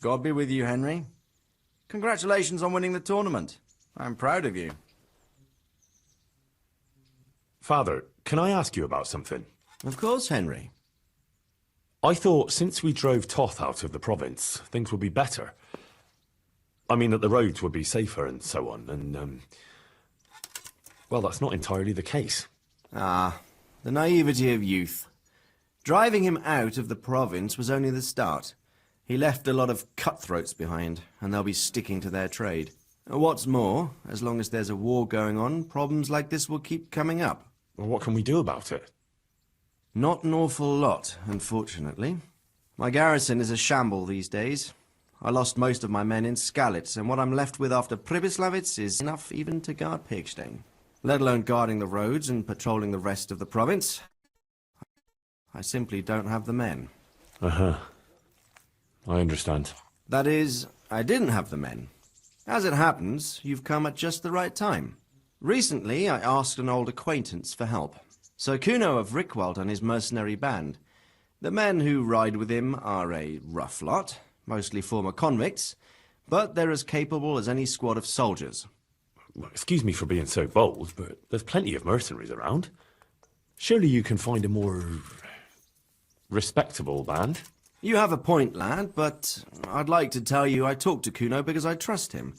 God be with you, Henry. Congratulations on winning the tournament. I'm proud of you. Father, can I ask you about something? Of course, Henry. I thought since we drove Toth out of the province, things would be better. I mean that the roads would be safer and so on, and, well, that's not entirely the case. Ah, the naivety of youth. Driving him out of the province was only the start. He left a lot of cutthroats behind, and they'll be sticking to their trade. What's more, as long as there's a war going on, problems like this will keep coming up. Well, what can we do about it? Not an awful lot, unfortunately. My garrison is a shamble these days. I lost most of my men in Skalitz, and what I'm left with after Pribyslavitz is enough even to guard Pigstein, let alone guarding the roads and patrolling the rest of the province. I simply don't have the men. Uh-huh. I understand. That is, I didn't have the men. As it happens, you've come at just the right time. Recently, I asked an old acquaintance for help. Sir Kuno of Rickwald and his mercenary band. The men who ride with him are a rough lot, mostly former convicts, but they're as capable as any squad of soldiers. Well, excuse me for being so bold, but there's plenty of mercenaries around. Surely you can find a more respectable band? You have a point, lad, but I'd like to tell you I talked to Kuno because I trust him.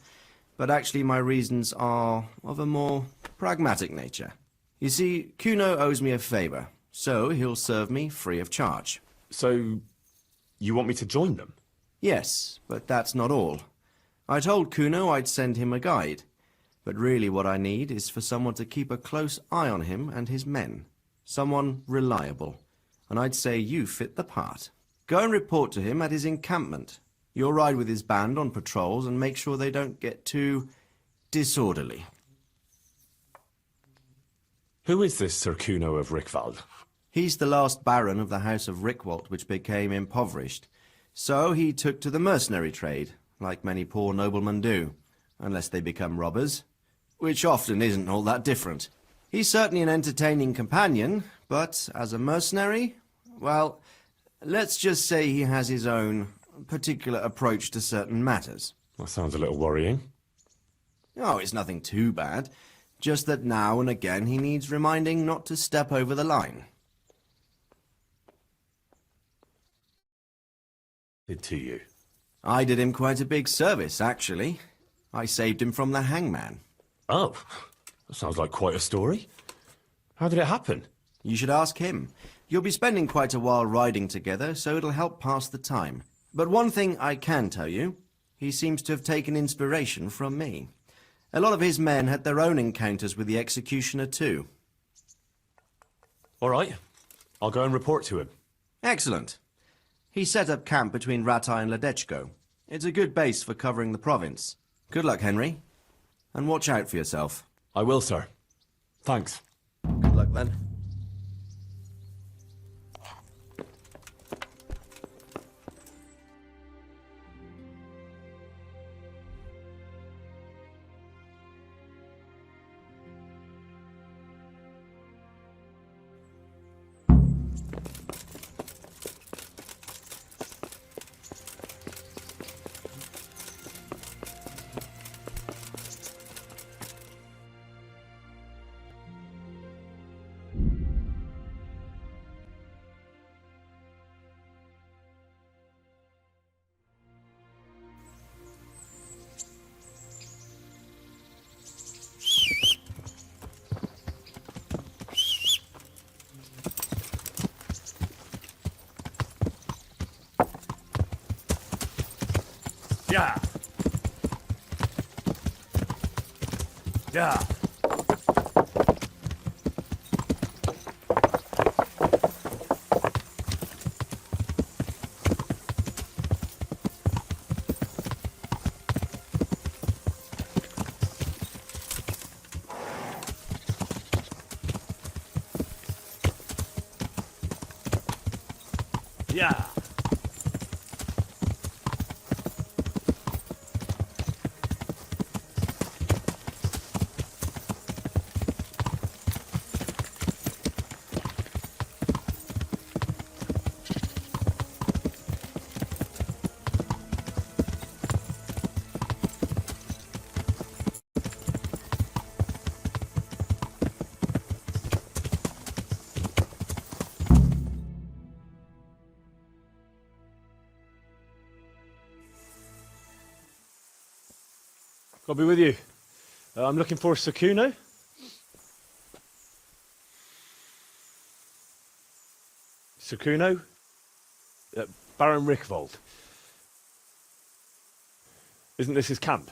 But actually my reasons are of a more pragmatic nature. You see, Kuno owes me a favor, so he'll serve me free of charge. So, you want me to join them? Yes, but that's not all. I told Kuno I'd send him a guide, but really what I need is for someone to keep a close eye on him and his men. Someone reliable, and I'd say you fit the part. Go and report to him at his encampment. You'll ride with his band on patrols and make sure they don't get too disorderly. Who is this Sir Kuno of Rickwald? He's the last baron of the House of Rickwald, which became impoverished. So he took to the mercenary trade, like many poor noblemen do, unless they become robbers, which often isn't all that different. He's certainly an entertaining companion, but as a mercenary, well, let's just say he has his own particular approach to certain matters. That sounds a little worrying. Oh, it's nothing too bad. Just that now and again he needs reminding not to step over the line. Did to you? I did him quite a big service, actually. I saved him from the hangman. Oh, that sounds like quite a story. How did it happen? You should ask him. You'll be spending quite a while riding together, so it'll help pass the time. But one thing I can tell you, he seems to have taken inspiration from me. A lot of his men had their own encounters with the executioner too. All right, I'll go and report to him. Excellent. He set up camp between Ratai and Ledechko. It's a good base for covering the province. Good luck, Henry. And watch out for yourself. I will, sir. Thanks. Good luck, then. Yeah. Yeah. Yeah. I'll be with you. I'm looking for Sir Kuno. Sir Kuno? Baron Rickvold. Isn't this his camp?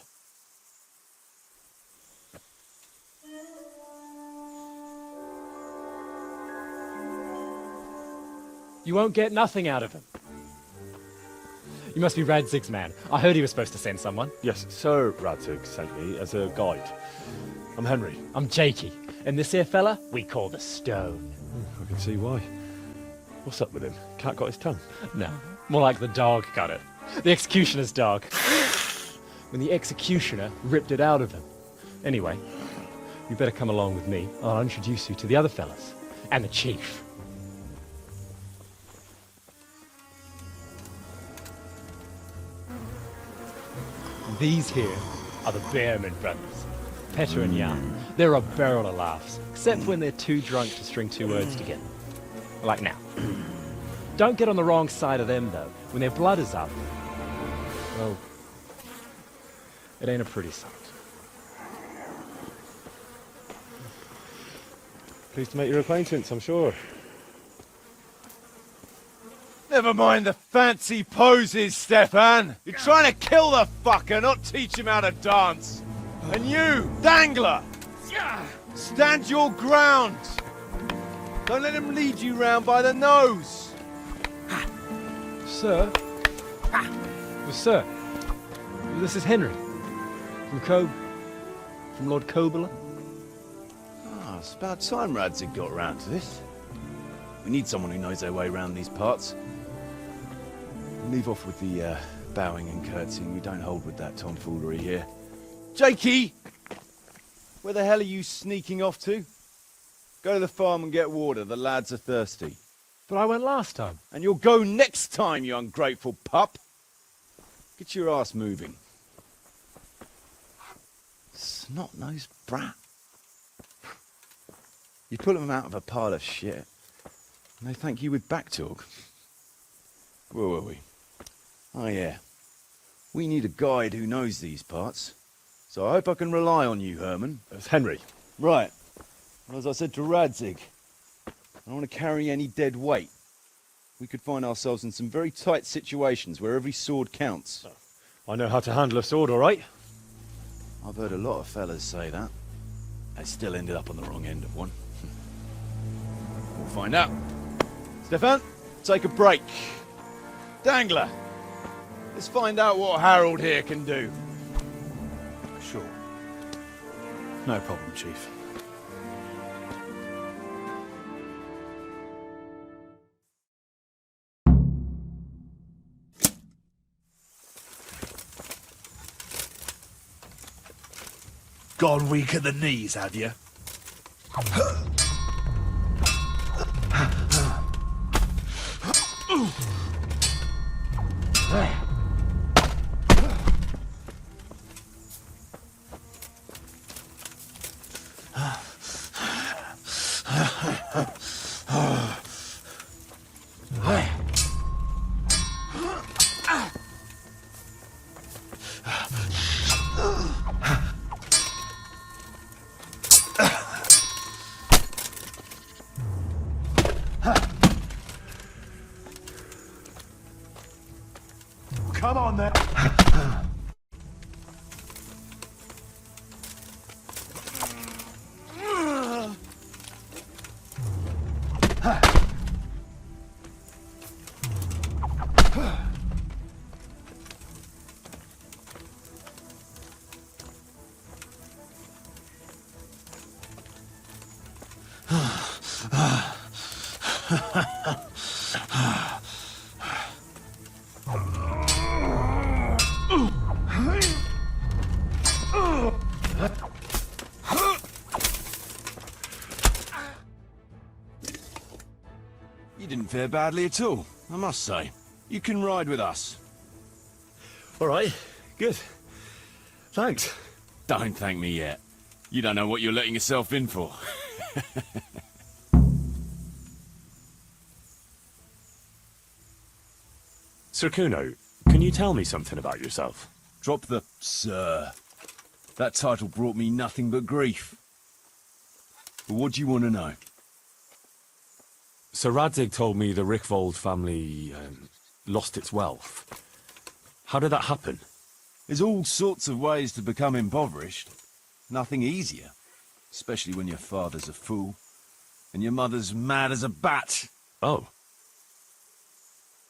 You won't get nothing out of him. You must be Radzig's man. I heard he was supposed to send someone. Yes, Sir Radzig sent me as a guide. I'm Henry. I'm Jakey. And this here fella, we call the Stone. I can see why. What's up with him? Cat got his tongue? No, more like the dog got it. The executioner's dog. When the executioner ripped it out of him. Anyway, you better come along with me. I'll introduce you to the other fellas. And the chief. These here are the Bearman brothers, Petter and Jan. They're a barrel of laughs, except when they're too drunk to string two words together. Like now. Don't get on the wrong side of them, though. When their blood is up, well, it ain't a pretty sight. Pleased to make your acquaintance, I'm sure. Never mind the fancy poses, Stefan. You're trying to kill the fucker, not teach him how to dance. And you, Dangler, stand your ground. Don't let him lead you round by the nose. Sir? Well, sir, this is Henry. From Lord Coburn. Ah, it's about time Radzig got round to this. We need someone who knows their way around these parts. Leave off with the bowing and curtsying. We don't hold with that tomfoolery here. Jakey! Where the hell are you sneaking off to? Go to the farm and get water. The lads are thirsty. But I went last time. And you'll go next time, you ungrateful pup. Get your ass moving. Snot-nosed brat. You pull them out of a pile of shit, and they thank you with back talk. Where were we? Oh yeah. We need a guide who knows these parts. So I hope I can rely on you, Herman. It's Henry. Right. Well, as I said to Radzig, I don't want to carry any dead weight. We could find ourselves in some very tight situations where every sword counts. I know how to handle a sword, all right? I've heard a lot of fellas say that. They still ended up on the wrong end of one. We'll find out. Stefan, take a break. Dangler, let's find out what Harold here can do. Sure. No problem, Chief. Gone weak at the knees, have you? Come on then. You didn't fare badly at all, I must say. You can ride with us. All right, good. Thanks. Don't thank me yet. You don't know what you're letting yourself in for. Sir Kuno, can you tell me something about yourself? Drop the sir. That title brought me nothing but grief. But what do you want to know? Sir Radzig told me the Rickvold family lost its wealth. How did that happen? There's all sorts of ways to become impoverished. Nothing easier. Especially when your father's a fool. And your mother's mad as a bat. Oh.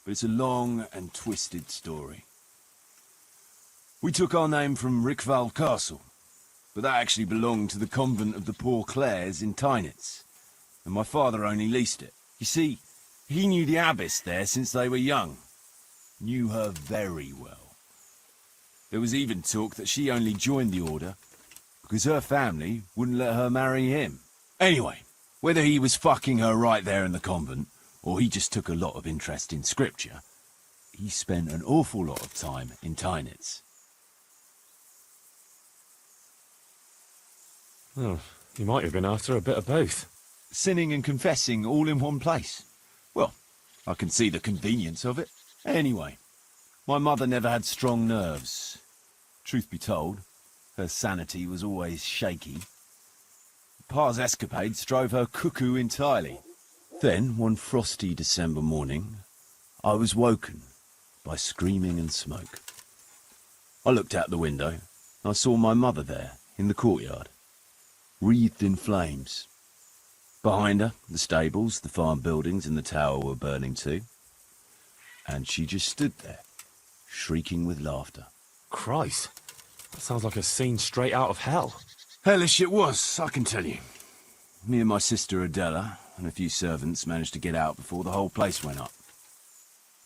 But it's a long and twisted story. We took our name from Rickvald Castle. But that actually belonged to the convent of the Poor Clares in Tynitz. And my father only leased it. You see, he knew the abbess there since they were young. Knew her very well. There was even talk that she only joined the order because her family wouldn't let her marry him. Anyway, whether he was fucking her right there in the convent, or he just took a lot of interest in scripture, he spent an awful lot of time in Tynitz. Oh, he might have been after a bit of both. Sinning and confessing all in one place. Well, I can see the convenience of it. Anyway, my mother never had strong nerves. Truth be told, her sanity was always shaky. Pa's escapades drove her cuckoo entirely. Then, one frosty December morning, I was woken by screaming and smoke. I looked out the window, and I saw my mother there, in the courtyard, wreathed in flames. Behind her, the stables, the farm buildings and the tower were burning too. And she just stood there, shrieking with laughter. Christ, that sounds like a scene straight out of hell. Hellish it was, I can tell you. Me and my sister Adela and a few servants managed to get out before the whole place went up.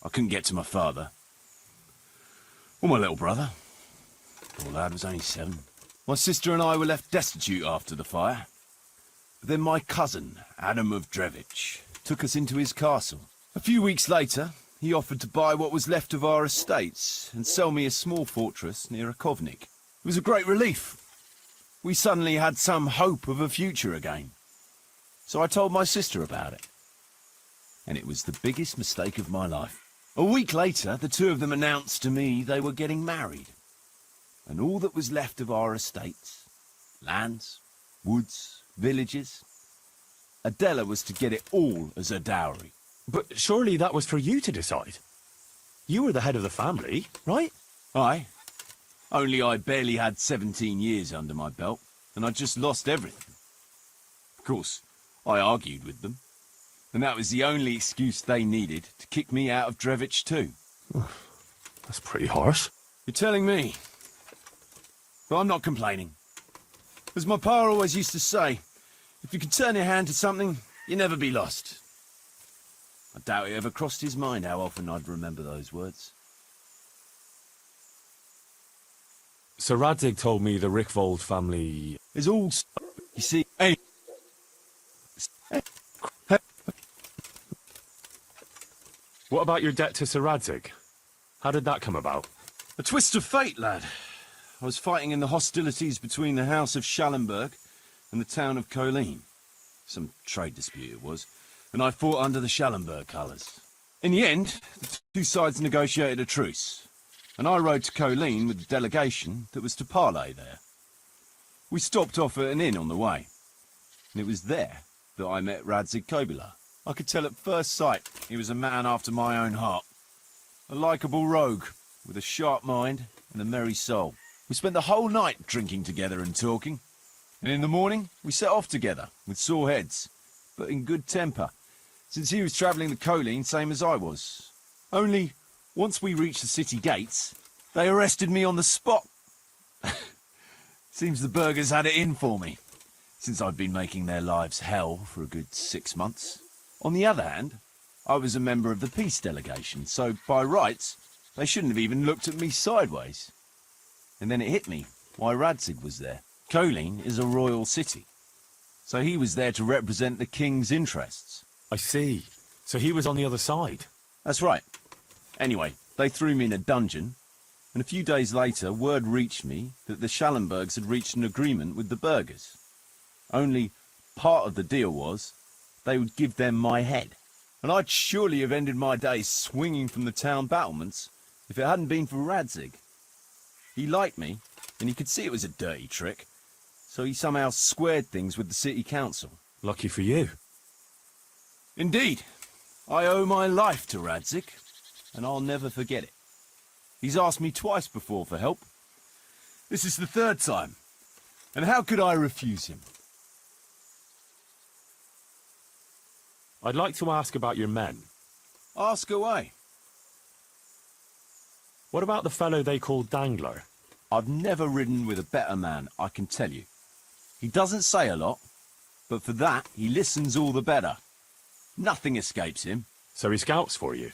I couldn't get to my father. Or my little brother. Poor lad was only 7. My sister and I were left destitute after the fire. But then my cousin, Adam of Drevich, took us into his castle. A few weeks later, he offered to buy what was left of our estates and sell me a small fortress near a Kovnik. It was a great relief. We suddenly had some hope of a future again. So I told my sister about it. And it was the biggest mistake of my life. A week later, the two of them announced to me they were getting married. And all that was left of our estates, lands, woods, villages, Adela was to get it all as a dowry. But surely that was for you to decide. You were the head of the family, right? Aye. Only I barely had 17 years under my belt, and I'd just lost everything. Of course, I argued with them, and that was the only excuse they needed to kick me out of Drevich too. That's pretty harsh. You're telling me. But I'm not complaining. As my pa always used to say, if you can turn your hand to something, you'll never be lost. I doubt it ever crossed his mind how often I'd remember those words. Sir Radzig told me the Rickvold family... It's all... You see... Hey. What about your debt to Sir Radzig? How did that come about? A twist of fate, lad. I was fighting in the hostilities between the House of Schallenberg and the town of Colleen. Some trade dispute it was, and I fought under the Schallenberg colours. In the end, the two sides negotiated a truce, and I rode to Colleen with the delegation that was to parley there. We stopped off at an inn on the way, and it was there that I met Radzig Kobyla. I could tell at first sight he was a man after my own heart. A likeable rogue, with a sharp mind and a merry soul. We spent the whole night drinking together and talking, and in the morning we set off together, with sore heads, but in good temper, since he was travelling the Colleen same as I was. Only, once we reached the city gates, they arrested me on the spot. Seems the burghers had it in for me, since I'd been making their lives hell for a good 6 months. On the other hand, I was a member of the peace delegation, so by rights, they shouldn't have even looked at me sideways. And then it hit me why Radzig was there. Colleen is a royal city, so he was there to represent the king's interests. I see. So he was on the other side. That's right. Anyway, they threw me in a dungeon, and a few days later word reached me that the Schallenbergs had reached an agreement with the burghers. Only part of the deal was they would give them my head. And I'd surely have ended my days swinging from the town battlements if it hadn't been for Radzig. He liked me, and he could see it was a dirty trick, so he somehow squared things with the city council. Lucky for you. Indeed. I owe my life to Radzig, and I'll never forget it. He's asked me twice before for help. This is the third time, and how could I refuse him? I'd like to ask about your men. Ask away. What about the fellow they call Dangler? I've never ridden with a better man, I can tell you. He doesn't say a lot, but for that, he listens all the better. Nothing escapes him. So he scouts for you?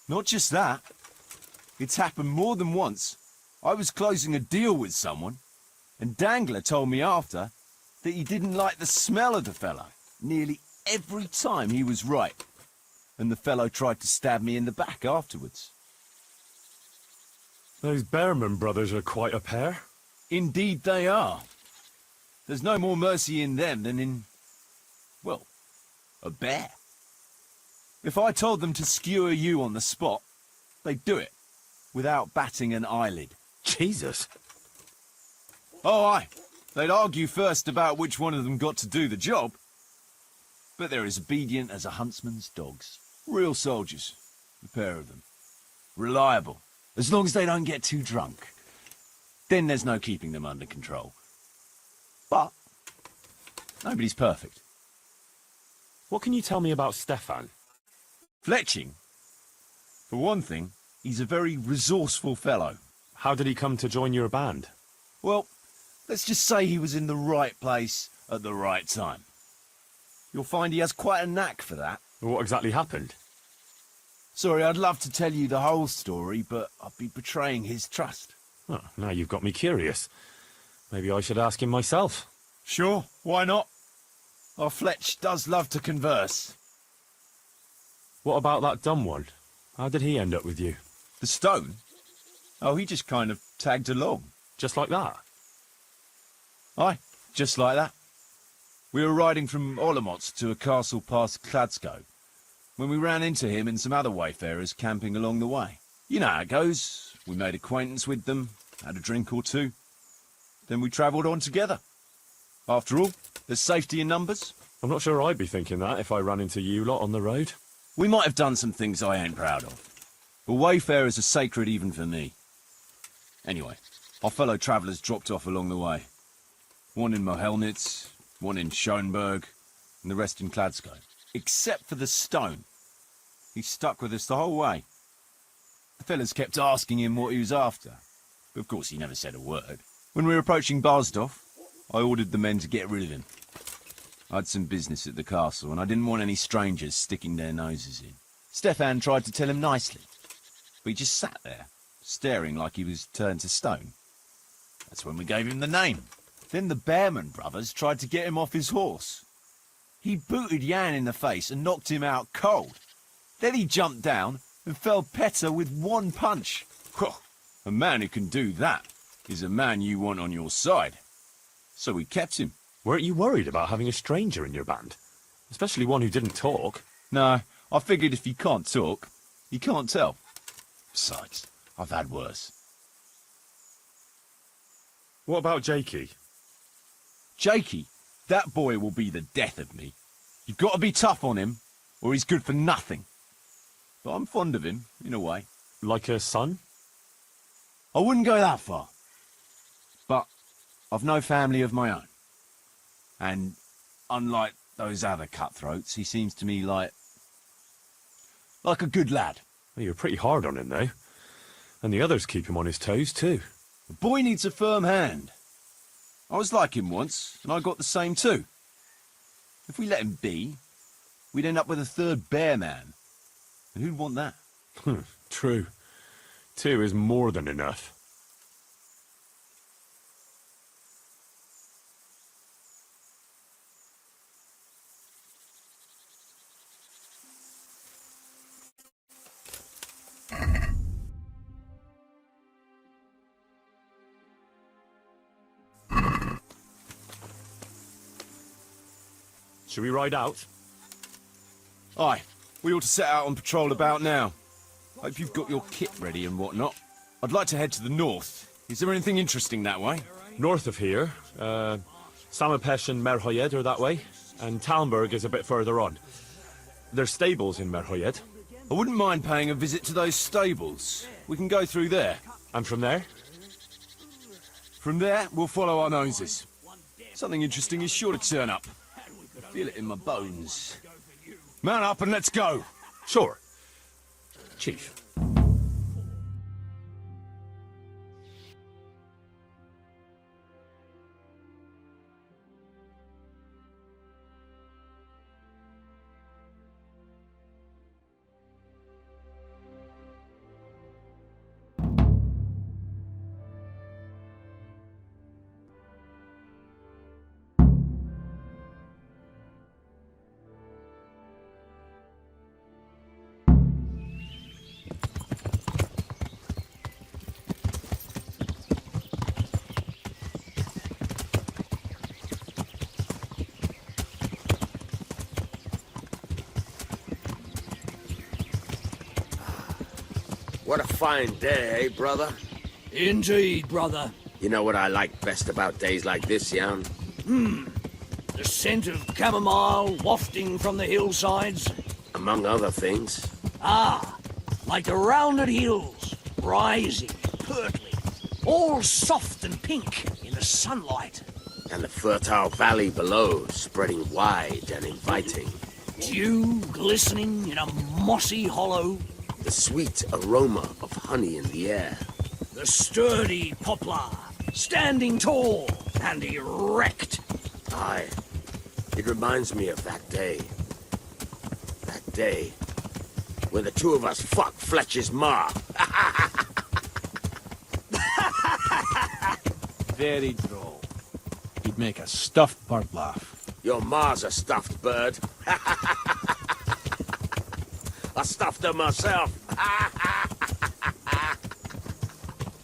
Not just that. It's happened more than once. I was closing a deal with someone, and Dangler told me after that he didn't like the smell of the fellow nearly every time he was right. And the fellow tried to stab me in the back afterwards. Those Behrman brothers are quite a pair. Indeed they are. There's no more mercy in them than in, well, a bear. If I told them to skewer you on the spot, they'd do it, without batting an eyelid. Jesus. Oh, aye. They'd argue first about which one of them got to do the job. But they're as obedient as a huntsman's dogs. Real soldiers, the pair of them. Reliable, as long as they don't get too drunk. Then there's no keeping them under control. But nobody's perfect. What can you tell me about Stefan? Fletching? For one thing, he's a very resourceful fellow. How did he come to join your band? Well, let's just say he was in the right place at the right time. You'll find he has quite a knack for that. What exactly happened? Sorry, I'd love to tell you the whole story, but I'd be betraying his trust. Oh, now you've got me curious. Maybe I should ask him myself. Sure, why not? Our Fletch does love to converse. What about that dumb one? How did he end up with you? The stone? Oh, he just kind of tagged along. Just like that? Aye, just like that. We were riding from Olomouc to a castle past Kladsko, when we ran into him and some other wayfarers camping along the way. You know how it goes. We made acquaintance with them, had a drink or two. Then we travelled on together. After all, there's safety in numbers. I'm not sure I'd be thinking that if I ran into you lot on the road. We might have done some things I ain't proud of, but wayfarers are sacred even for me. Anyway, our fellow travellers dropped off along the way. One in Mohelnitz, one in Schoenberg, and the rest in Kladsko. Except for the stone. He stuck with us the whole way. The fellas kept asking him what he was after, but of course he never said a word. When we were approaching Barsdorf, I ordered the men to get rid of him. I had some business at the castle, and I didn't want any strangers sticking their noses in. Stefan tried to tell him nicely, but he just sat there, staring like he was turned to stone. That's when we gave him the name. Then the Behrman brothers tried to get him off his horse. He booted Jan in the face and knocked him out cold. Then he jumped down and felled Petter with one punch. A man who can do that is a man you want on your side. So we kept him. Weren't you worried about having a stranger in your band? Especially one who didn't talk. No, I figured if he can't talk, he can't tell. Besides, I've had worse. What about Jakey? Jakey, that boy will be the death of me. You've got to be tough on him, or he's good for nothing. But I'm fond of him, in a way. Like a son? I wouldn't go that far. But I've no family of my own. And unlike those other cutthroats, he seems to me like a good lad. Well, you're pretty hard on him, though. And the others keep him on his toes, too. The boy needs a firm hand. I was like him once, and I got the same too. If we let him be, we'd end up with a third bear man. And who'd want that? True. 2 is more than enough. Should we ride out? Aye, we ought to set out on patrol about now. Hope you've got your kit ready and whatnot. I'd like to head to the north, Is there anything interesting that way? North of here, Samapesh and Merhoyed are that way, and Talmberg is a bit further on. There's stables in Merhoyed. I wouldn't mind paying a visit to those stables. We can go through there. And from there? From there, we'll follow our noses. Something interesting is sure to turn up. I feel it in my bones. Mount up and let's go. Sure. Chief. What a fine day, eh, brother? Indeed, brother. You know what I like best about days like this, Jan? The scent of chamomile wafting from the hillsides. Among other things. Ah, like the rounded hills, rising, purtling, all soft and pink in the sunlight. And the fertile valley below, spreading wide and inviting. Dew glistening in a mossy hollow. The sweet aroma of honey in the air. The sturdy poplar, standing tall and erect. Aye. It reminds me of that day. That day when the two of us fucked Fletcher's ma. Very droll. He'd make a stuffed bird laugh. Your ma's a stuffed bird. I stuffed her myself.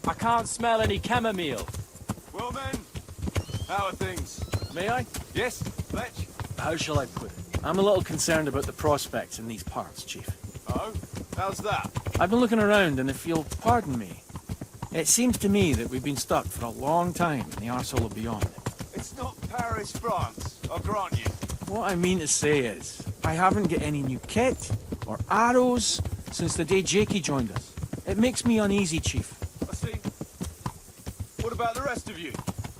I can't smell any chamomile. Well then, how are things? May I? Yes, Fletch? How shall I put it? I'm a little concerned about the prospects in these parts, Chief. Oh, how's that? I've been looking around, and if you'll pardon me, it seems to me that we've been stuck for a long time in the arsehole of beyond. It's not Paris, France, I'll grant you. What I mean to say is, I haven't got any new kit or arrows since the day Jakey joined us. It makes me uneasy, Chief. I see. What about the rest of you?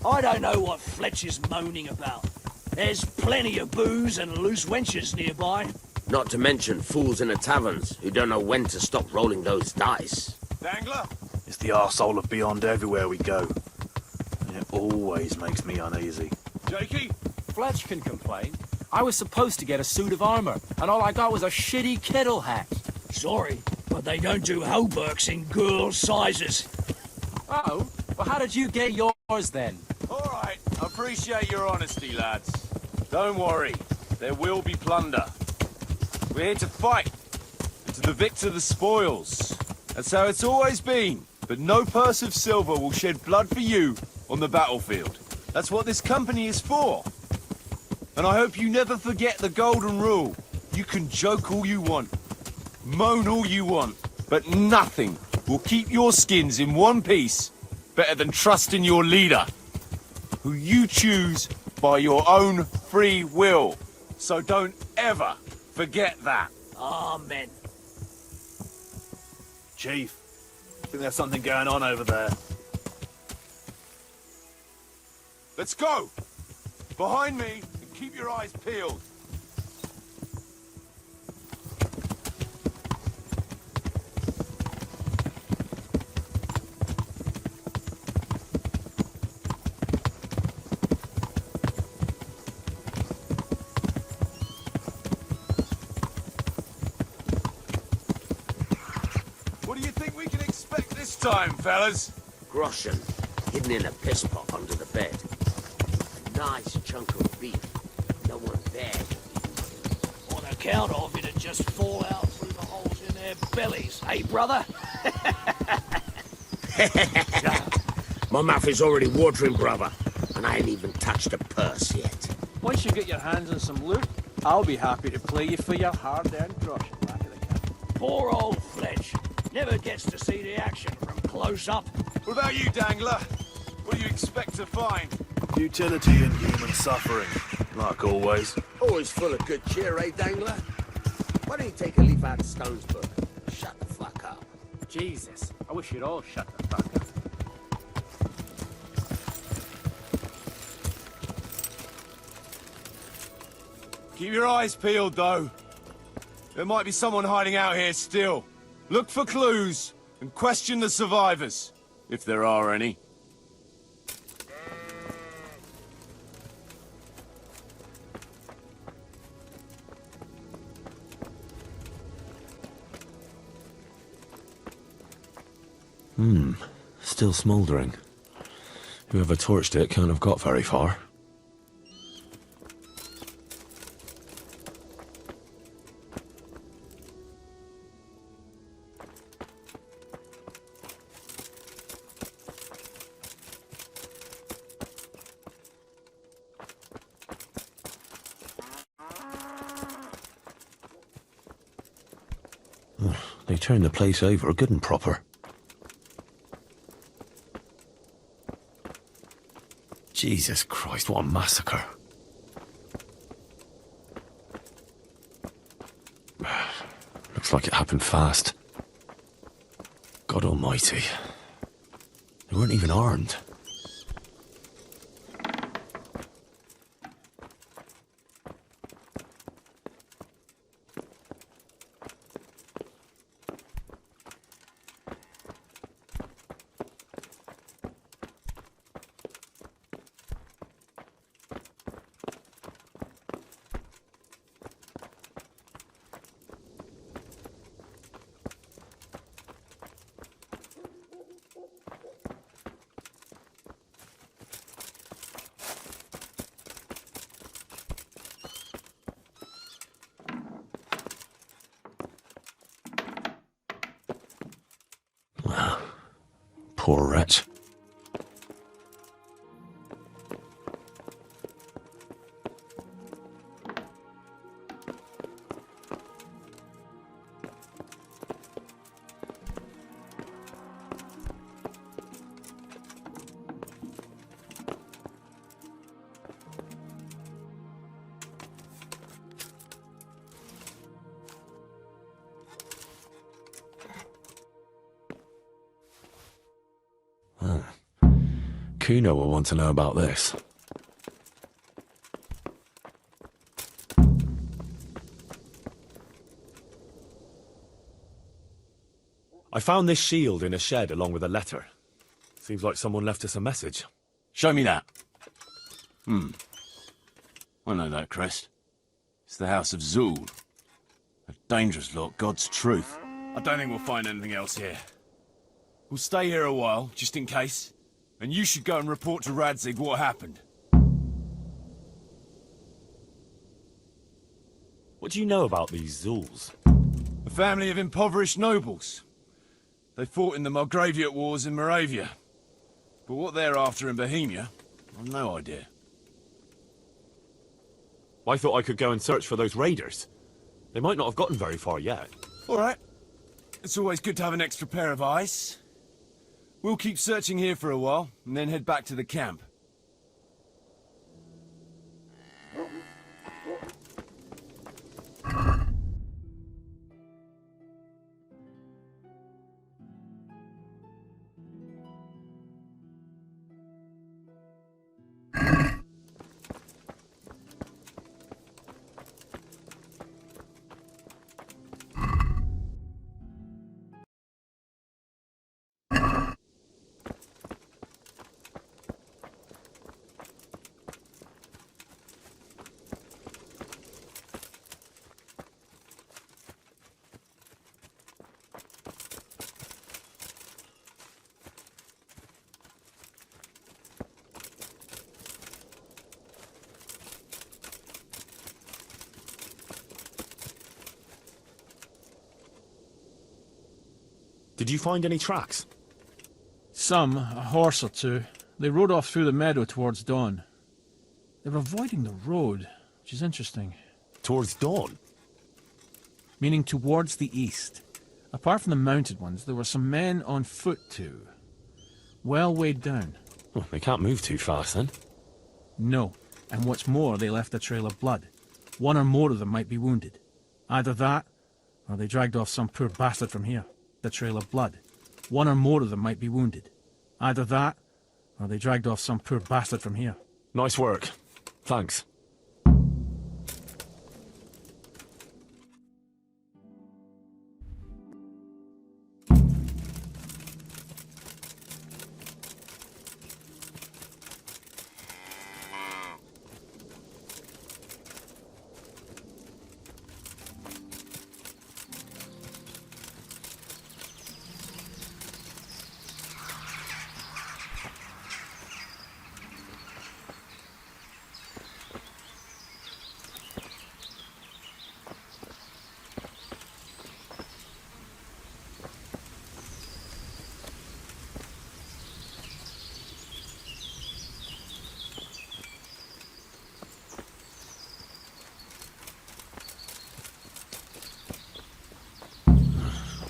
I don't know what Fletch is moaning about. There's plenty of booze and loose wenches nearby. Not to mention fools in the taverns who don't know when to stop rolling those dice. Dangler? It's the arsehole of beyond everywhere we go. And it always makes me uneasy. Jakey? Fletch can complain. I was supposed to get a suit of armor, and all I got was a shitty kettle hat. Sorry, but they don't do hauberks in girls' sizes. Oh, well how did you get yours then? All right, I appreciate your honesty, lads. Don't worry, there will be plunder. We're here to fight, and to the victor the spoils. That's how it's always been. But no purse of silver will shed blood for you on the battlefield. That's what this company is for. And I hope you never forget the golden rule. You can joke all you want, moan all you want, but nothing will keep your skins in one piece better than trusting your leader, who you choose by your own free will. So don't ever forget that. Amen. Chief, I think there's something going on over there. Let's go! Behind me, and keep your eyes peeled. What do you think we can expect this time, fellas? Groschen, hidden in a piss pot under the bed. A nice chunk of beef. No one there. On account of it'd just fall out through the holes in their bellies, hey brother? My mouth is already watering, brother, and I ain't even touched a purse yet. Once you get your hands on some loot, I'll be happy to play you for your hard-earned groschen back of the camp. Poor old Fletch never gets to see the action from close up. What about you, Dangler? What do you expect to find? Utility in human suffering, like always. Always full of good cheer, eh, Dangler? Why don't you take a leaf out of Stone's book? Shut the fuck up. Jesus, I wish you'd all shut the fuck up. Keep your eyes peeled, though. There might be someone hiding out here still. Look for clues and question the survivors, if there are any. Still smouldering. Whoever torched it can't have got very far. They turned the place over good and proper. Jesus Christ, what a massacre. Looks like it happened fast. God almighty. They weren't even armed. Poor wretch. Kuno will want to know about this. I found this shield in a shed along with a letter. Seems like someone left us a message. Show me that. I know that crest. It's the House of Zool. A dangerous lot, God's truth. I don't think we'll find anything else here. We'll stay here a while, just in case. And you should go and report to Radzig what happened. What do you know about these Zools? A family of impoverished nobles. They fought in the Margraviate Wars in Moravia. But what they're after in Bohemia, I've no idea. I thought I could go and search for those raiders. They might not have gotten very far yet. All right. It's always good to have an extra pair of eyes. We'll keep searching here for a while, and then head back to the camp. Did you find any tracks? Some, a horse or two. They rode off through the meadow towards dawn. They were avoiding the road, which is interesting. Towards dawn? Meaning towards the east. Apart from the mounted ones, there were some men on foot too. Well weighed down. Well, they can't move too fast then. No, and what's more, they left a trail of blood. One or more of them might be wounded. Either that, or they dragged off some poor bastard from here. The trail of blood. One or more of them might be wounded. Either that, or they dragged off some poor bastard from here. Nice work. Thanks.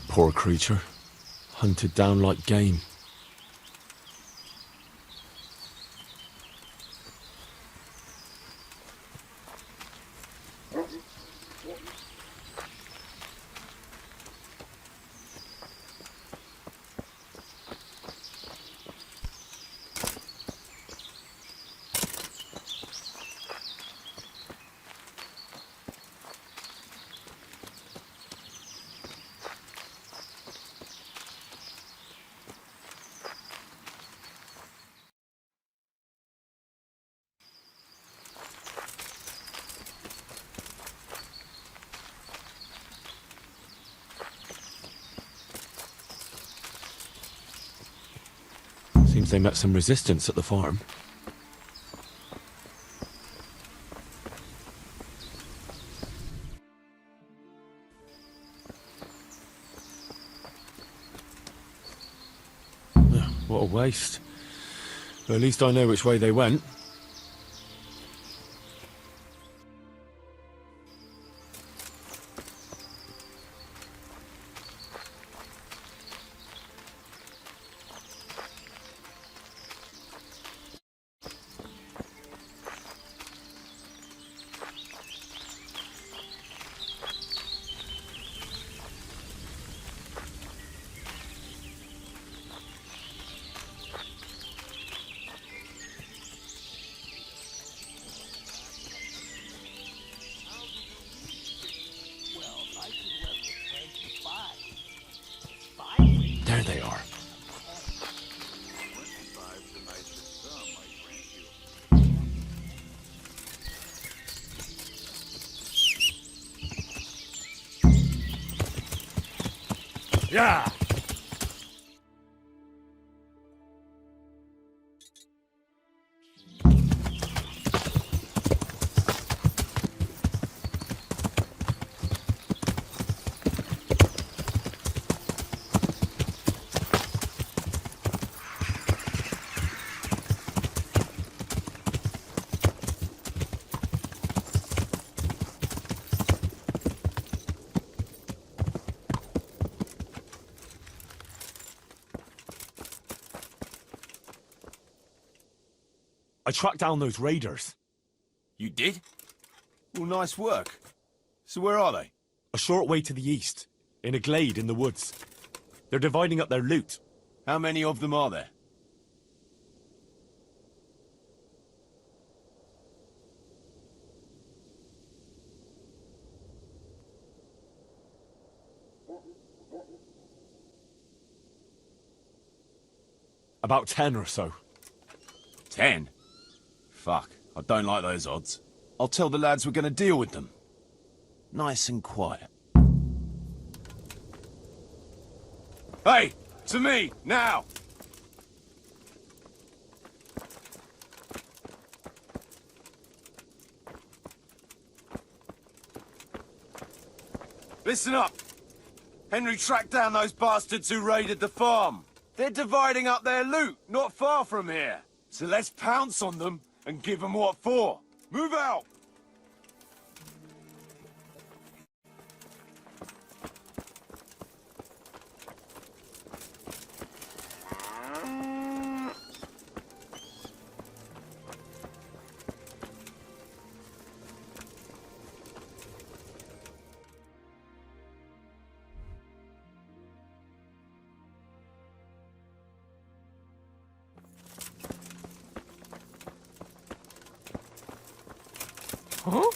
Poor creature. Hunted down like game. Seems they met some resistance at the farm. What a waste. Well, at least I know which way they went. There they are. Yeah! I tracked down those raiders. You did? Well, nice work. So where are they? A short way to the east, in a glade in the woods. They're dividing up their loot. How many of them are there? About 10 or so. 10? Fuck, I don't like those odds. I'll tell the lads we're gonna deal with them. Nice and quiet. Hey! To me, now! Listen up! Henry tracked down those bastards who raided the farm. They're dividing up their loot, not far from here. So let's pounce on them and give them what for. Move out! Huh?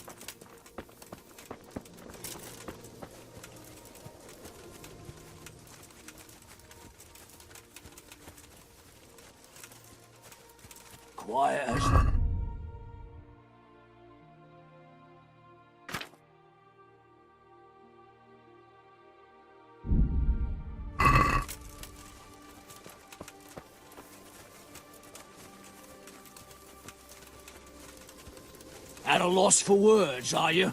Quiet as... At a loss for words, are you?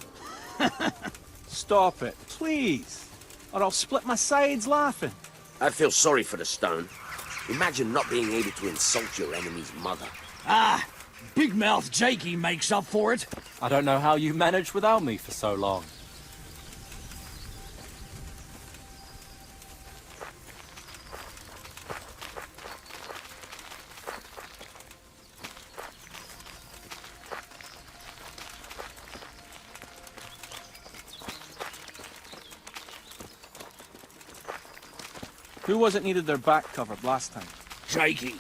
Stop it, please. Or I'll split my sides laughing. I feel sorry for the stone. Imagine not being able to insult your enemy's mother. Ah, Big Mouth Jakey makes up for it. I don't know how you managed without me for so long. Who was it needed their back covered last time? Jakey.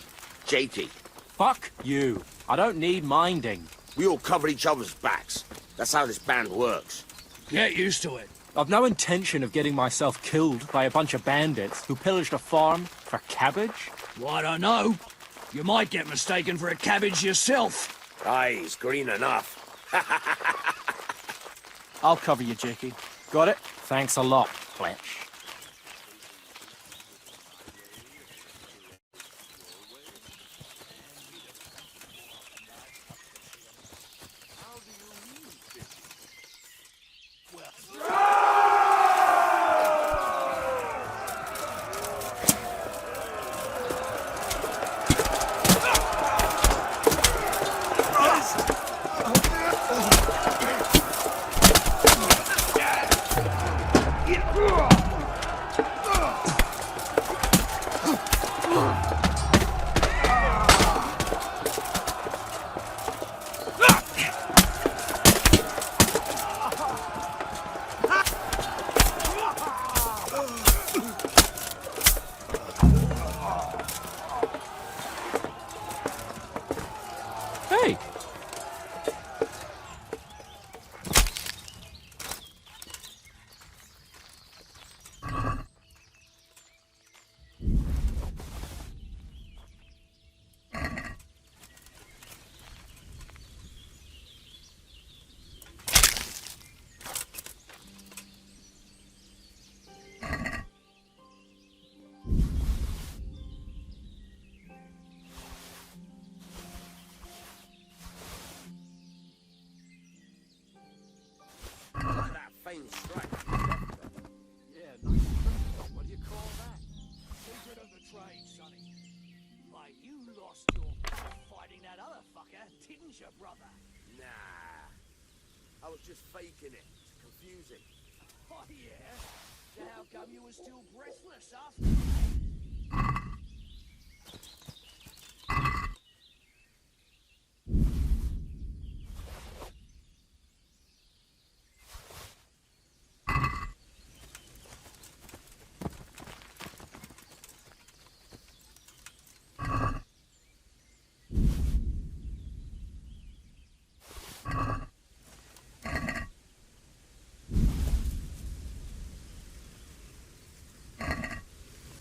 Jakey, Fuck you. I don't need minding. we all cover each other's backs. That's how this band works. Get used to it. I've no intention of getting myself killed by a bunch of bandits who pillaged a farm for cabbage. Well, I don't know. You might get mistaken for a cabbage yourself. Aye, he's green enough. I'll cover you, Jakey. Got it? Thanks a lot, Fletch. Hey! That faint strike. Yeah, nice. What do you call that? Secret of the trade, sonny. Like, you lost your fighting that other fucker, didn't you, brother? Nah. I was just faking it. It's confusing. Oh, yeah? So how come you were still breathless after?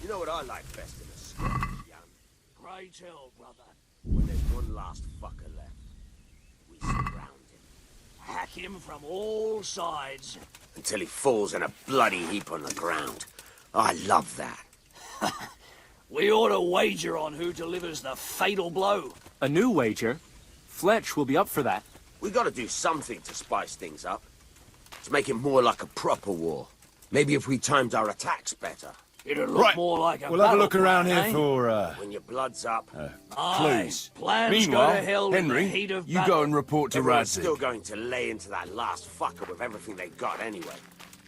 You know what I like best in a skirmish, young? Pray tell, brother. When there's one last fucker left. We surround him. Hack him from all sides. Until he falls in a bloody heap on the ground. I love that. We ought to wager on who delivers the fatal blow. A new wager? Fletch will be up for that. We gotta do something to spice things up. To make it more like a proper war. Maybe if we timed our attacks better. It'll look more like a We'll have a battle look around plan, here eh? for, When your blood's up, clues. Plans go to hell in the heat of you battle. go and report to everyone's Radzig. still going to lay into that last fucker with everything they got anyway.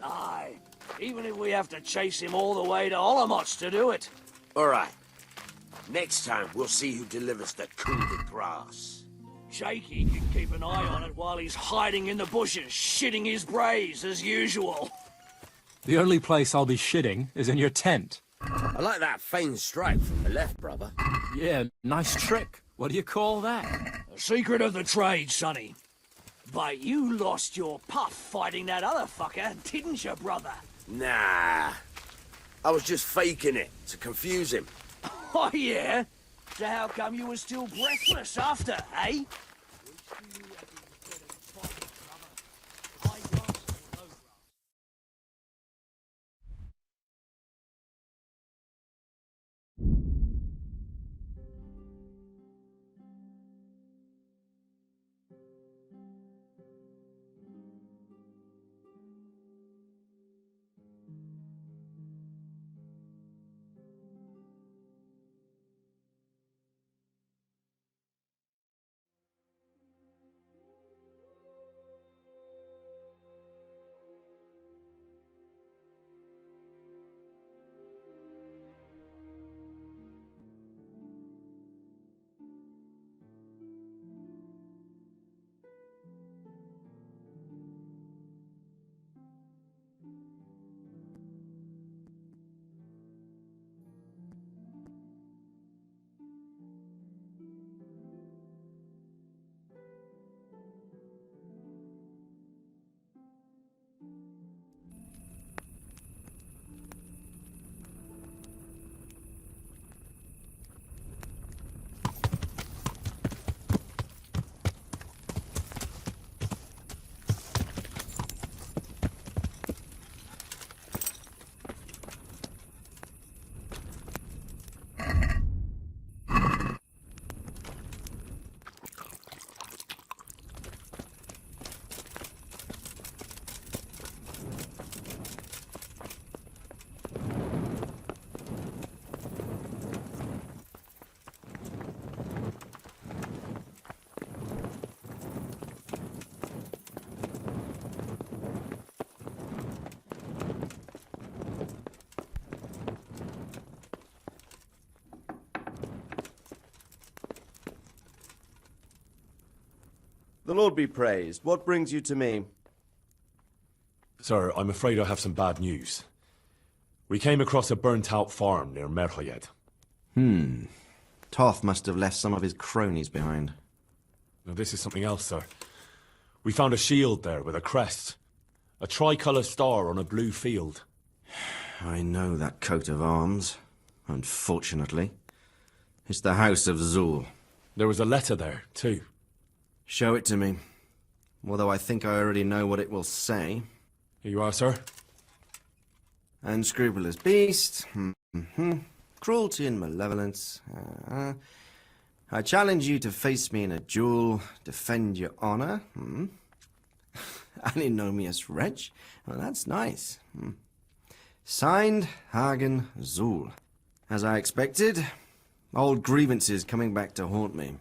Aye, even if we have to chase him all the way to Olamots to do it. Alright. Next time, we'll see who delivers the coup de grace. Jakey can keep an eye on it while he's hiding in the bushes, shitting his brays as usual. The only place I'll be shitting is in your tent. I like that feigned strike from the left, brother. Yeah, nice trick. What do you call that? The secret of the trade, sonny. But you lost your puff fighting that other fucker, didn't you, brother? Nah. I was just faking it to confuse him. Oh, yeah? So how come you were still breathless after, eh? The Lord be praised. What brings you to me? Sir, I'm afraid I have some bad news. We came across a burnt-out farm near Merhayed. Toth must have left some of his cronies behind. Now, this is something else, sir. We found a shield there with a crest. A tricolour star on a blue field. I know that coat of arms, unfortunately. It's the House of Zul. There was a letter there, too. Show it to me. Although I think I already know what it will say. Here you are, sir. Unscrupulous beast. Cruelty and malevolence. I challenge you to face me in a duel, defend your honor. Antinomious wretch. Well, that's nice. Signed, Hagen Zul. As I expected, old grievances coming back to haunt me.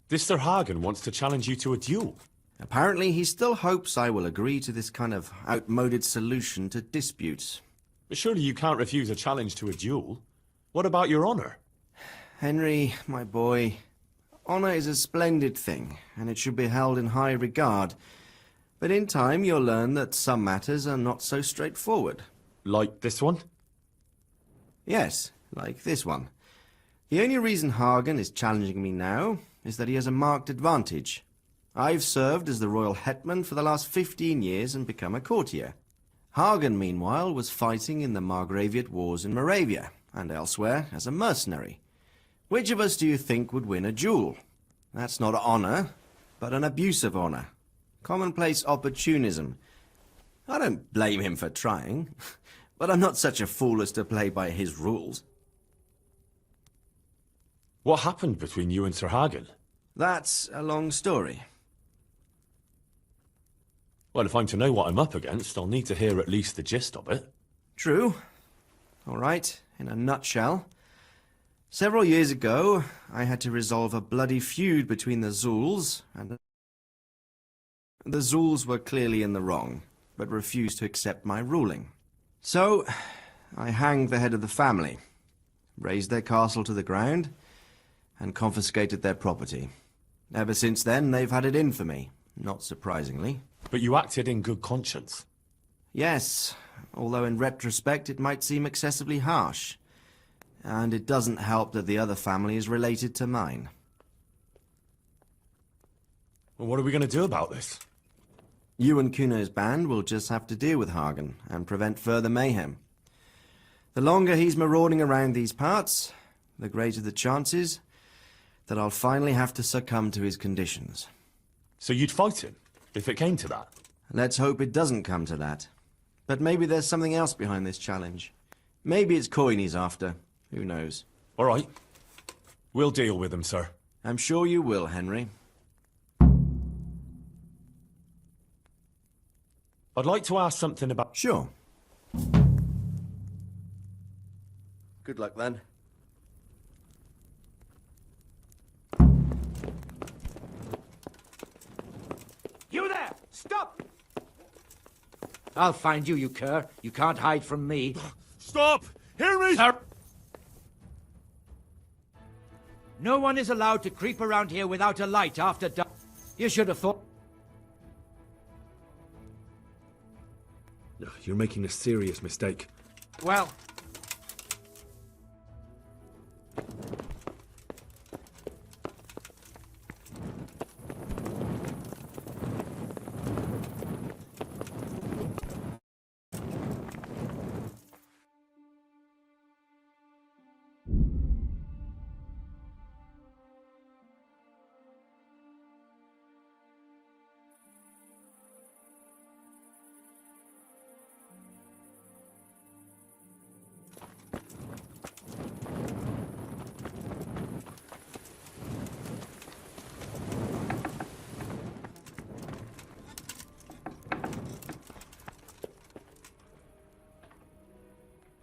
This Sir Hagen wants to challenge you to a duel. Apparently, he still hopes I will agree to this kind of outmoded solution to disputes. But surely you can't refuse a challenge to a duel. What about your honor? Henry, my boy, honor is a splendid thing, and it should be held in high regard. But in time, you'll learn that some matters are not so straightforward. Like this one? Yes, like this one. The only reason Hagen is challenging me now is that he has a marked advantage. I've served as the royal hetman for the last 15 years and become a courtier. Hagen, meanwhile, was fighting in the Margraviate Wars in Moravia and elsewhere as a mercenary. Which of us do you think would win a duel? That's not honor, but an abuse of honor. Commonplace opportunism. I don't blame him for trying, but I'm not such a fool as to play by his rules. What happened between you and Sir Hagen? That's a long story. Well, if I'm to know what I'm up against, I'll need to hear at least the gist of it. True. All right, in a nutshell. Several years ago, I had to resolve a bloody feud between the Zuls, and the Zuls were clearly in the wrong, but refused to accept my ruling. So, I hanged the head of the family, razed their castle to the ground, and confiscated their property. Ever since then, they've had it in for me, not surprisingly. But you acted in good conscience. Yes, although in retrospect it might seem excessively harsh. And it doesn't help that the other family is related to mine. Well, what are we going to do about this? You and Kuno's band will just have to deal with Hagen and prevent further mayhem. The longer he's marauding around these parts, the greater the chances that I'll finally have to succumb to his conditions. So you'd fight him, if it came to that? Let's hope it doesn't come to that. But maybe there's something else behind this challenge. Maybe it's coin he's after. Who knows? All right. We'll deal with him, sir. I'm sure you will, Henry. I'd like to ask something about... Sure. Good luck, then. You there! Stop! I'll find you, you cur. You can't hide from me. Stop! Hear me! Sir! No one is allowed to creep around here without a light after dark. You should have thought... You're making a serious mistake. Well...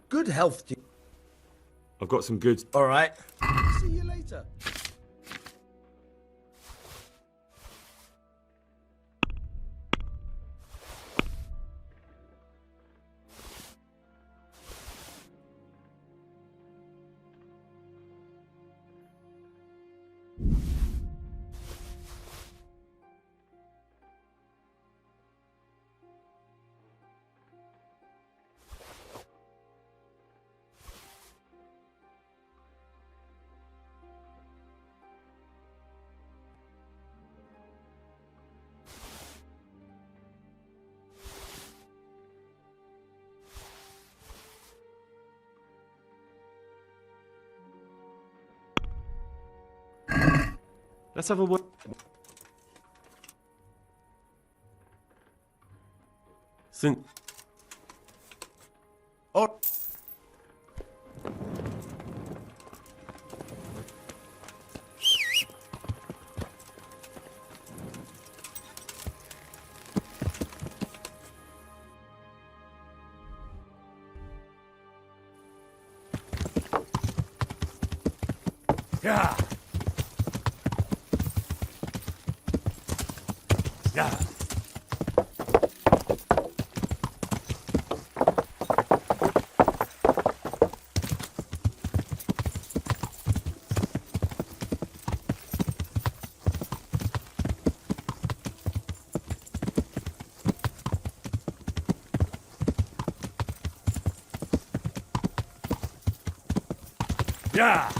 Good health to you. I've got some good... All right. See you later. Let's have a word. Think. Oh. Yeah. Yeah. Yeah.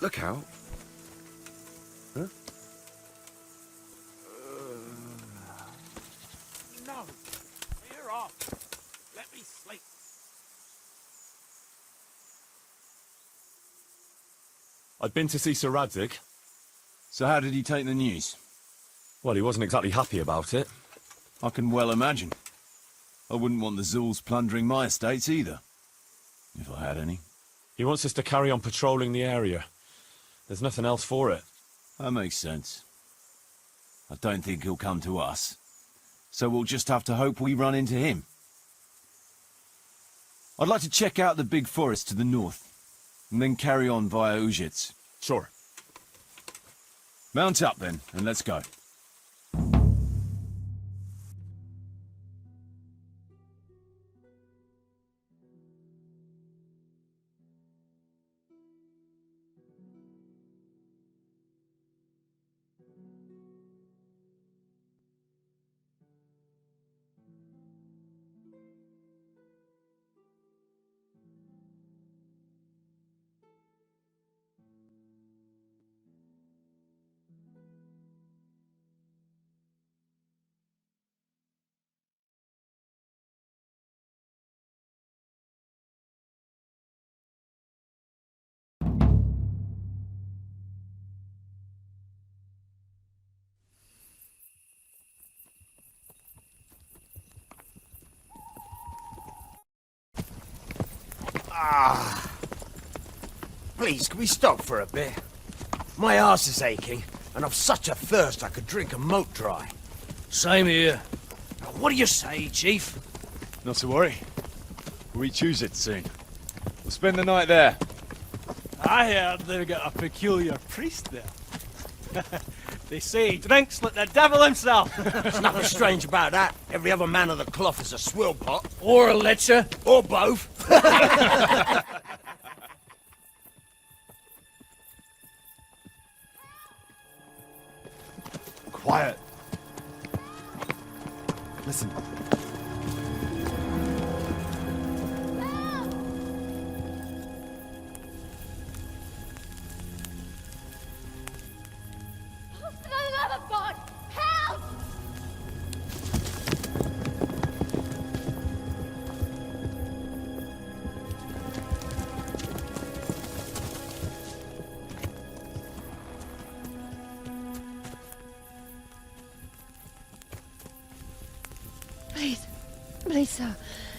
Look out. Huh? No! Clear off! Let me sleep! I've been to see Sir Radzig. So how did he take the news? Well, he wasn't exactly happy about it. I can well imagine. I wouldn't want the Zulls plundering my estates either. If I had any. He wants us to carry on patrolling the area. There's nothing else for it. That makes sense. I don't think he'll come to us. So we'll just have to hope we run into him. I'd like to check out the big forest to the north, and then carry on via Ujits. Sure. Mount up then, and let's go. Please, can we stop for a bit? My arse is aching, and I've such a thirst I could drink a moat dry. Same here. What do you say, Chief? Not to worry. We'll reach Ujits soon. We'll spend the night there. I heard they've got a peculiar priest there. They say he drinks like the devil himself. There's nothing strange about that. Every other man of the cloth is a swill pot. Or a lecher. Or both. Quiet. Listen. For the love of God, help! Please, sir,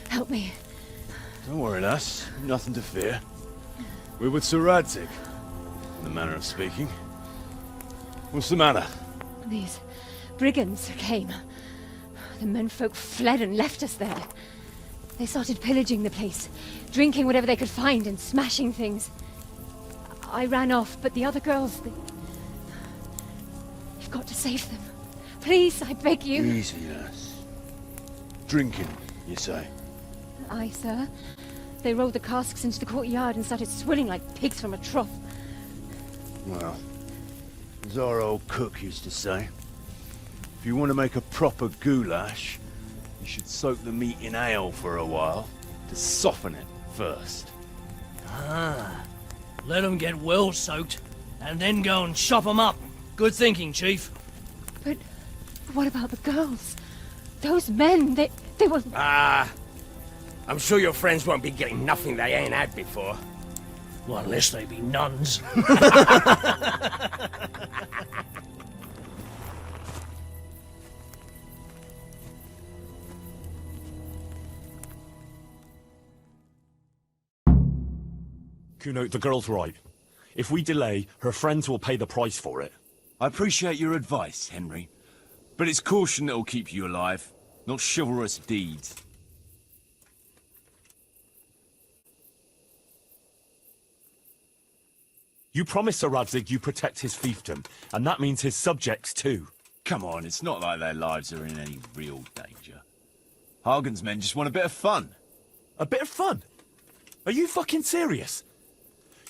help me. Don't worry, lass. Nothing to fear. We're with Sir Radzig, in the manner of speaking. What's the matter? These brigands came. The menfolk fled and left us there. They started pillaging the place, drinking whatever they could find and smashing things. I ran off, but the other girls, You've got to save them. Please, I beg you. Easy, lass. Drinking, you say? Aye, sir. They rolled the casks into the courtyard and started swilling like pigs from a trough. Well, as our old cook used to say, if you want to make a proper goulash, you should soak the meat in ale for a while to soften it first. Ah, let them get well soaked, and then go and chop them up. Good thinking, Chief. But what about the girls? Those men, they were... Ah, I'm sure your friends won't be getting nothing they ain't had before. Well, unless they be nuns. Kuno, the girl's right. If we delay, her friends will pay the price for it. I appreciate your advice, Henry, but it's caution that'll keep you alive, not chivalrous deeds. You promised Sir Radzig you protect his fiefdom, and that means his subjects too. Come on, it's not like their lives are in any real danger. Hagen's men just want a bit of fun. A bit of fun? Are you fucking serious?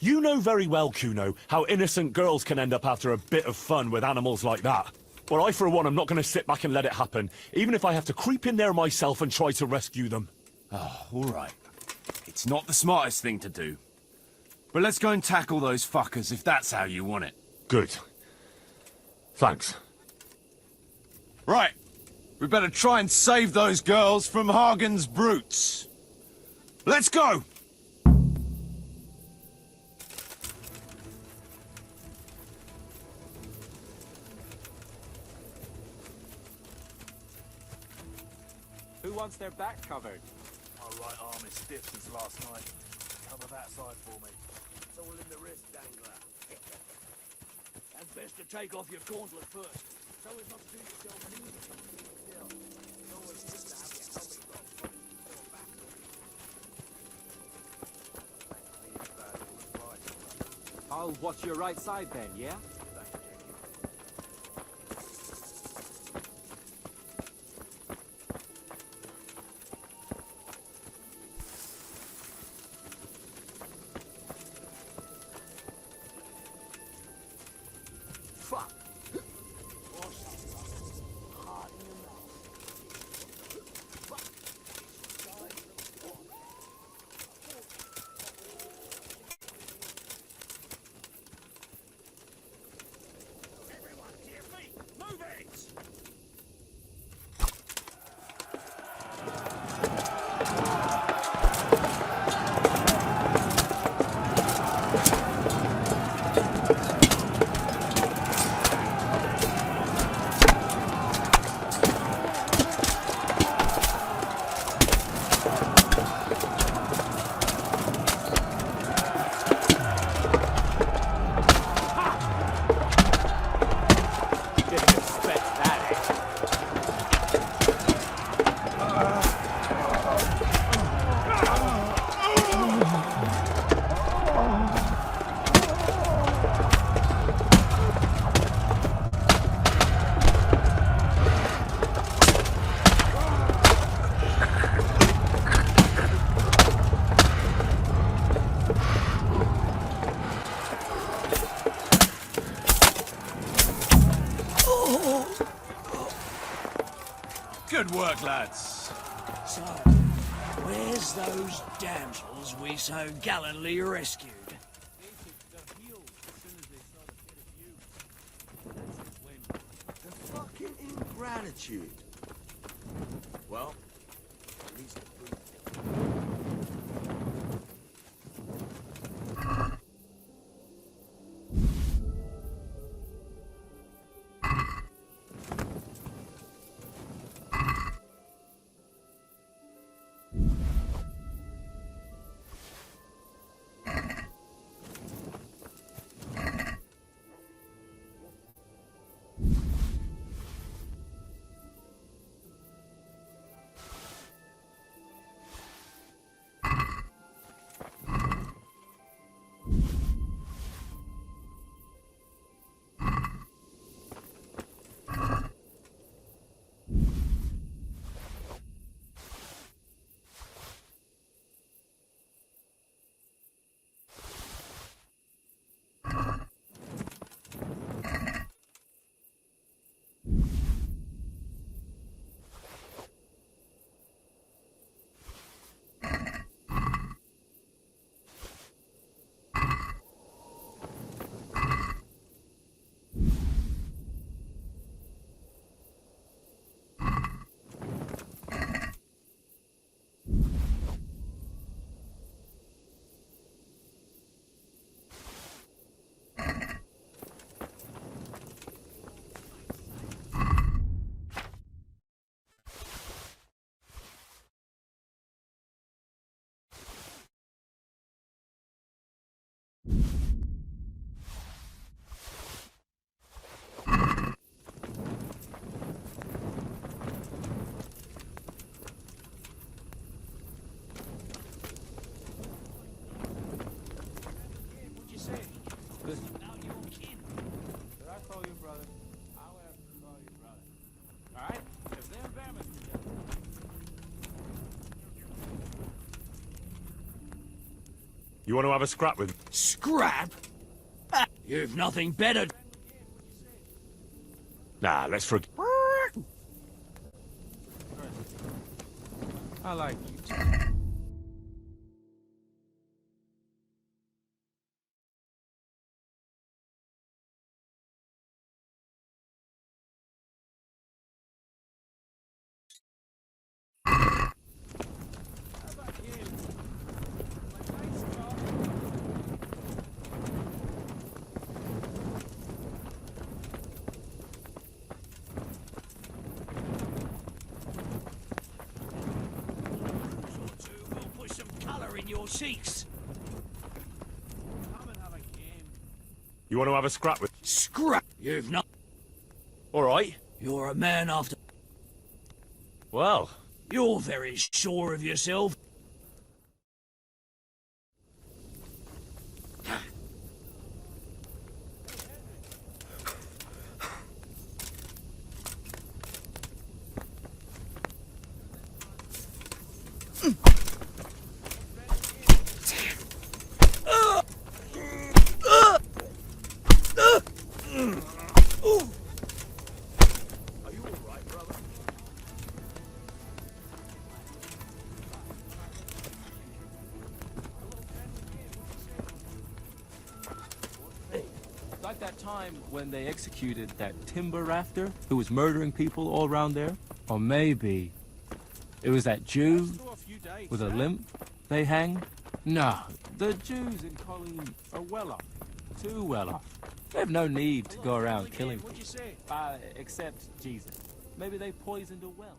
You know very well, Kuno, how innocent girls can end up after a bit of fun with animals like that. Well, I, for one, am not going to sit back and let it happen, even if I have to creep in there myself and try to rescue them. Oh, all right. It's not the smartest thing to do. But let's go and tackle those fuckers if that's how you want it. Good. Thanks. Right. We better try and save those girls from Hagen's brutes. Let's go! Who wants their back covered? My right arm is stiff since last night. Cover that side for me. It's all in the wrist, Dangler. And best to take off your gauntlet first, so as not to do yourself an injury. Still, it's always good to have your helmet on front and your back. I'll watch your right side then, yeah? Fuck. Or something. Hard in the mouth. Fuck. Everyone, to your feet. Move it! Didn't expect that, eh? Good work, lads. So, where's those damsels we so gallantly rescued? The fucking ingratitude. Well, at least the proof. You want to have a scrap with... Scrap? You've nothing better. Nah, let's forget... I like you too. your cheeks. You want to have a scrap with? Scrap! You've not. All right. You're a man after. Well, You're very sure of yourself. Like that time when they executed that timber rafter who was murdering people all around there? Or maybe it was that Jew with a limp they hanged? No, the Jews in Colleen are well off. Too well off. They have no need to go around killing people. Except Jesus. Maybe they poisoned a well.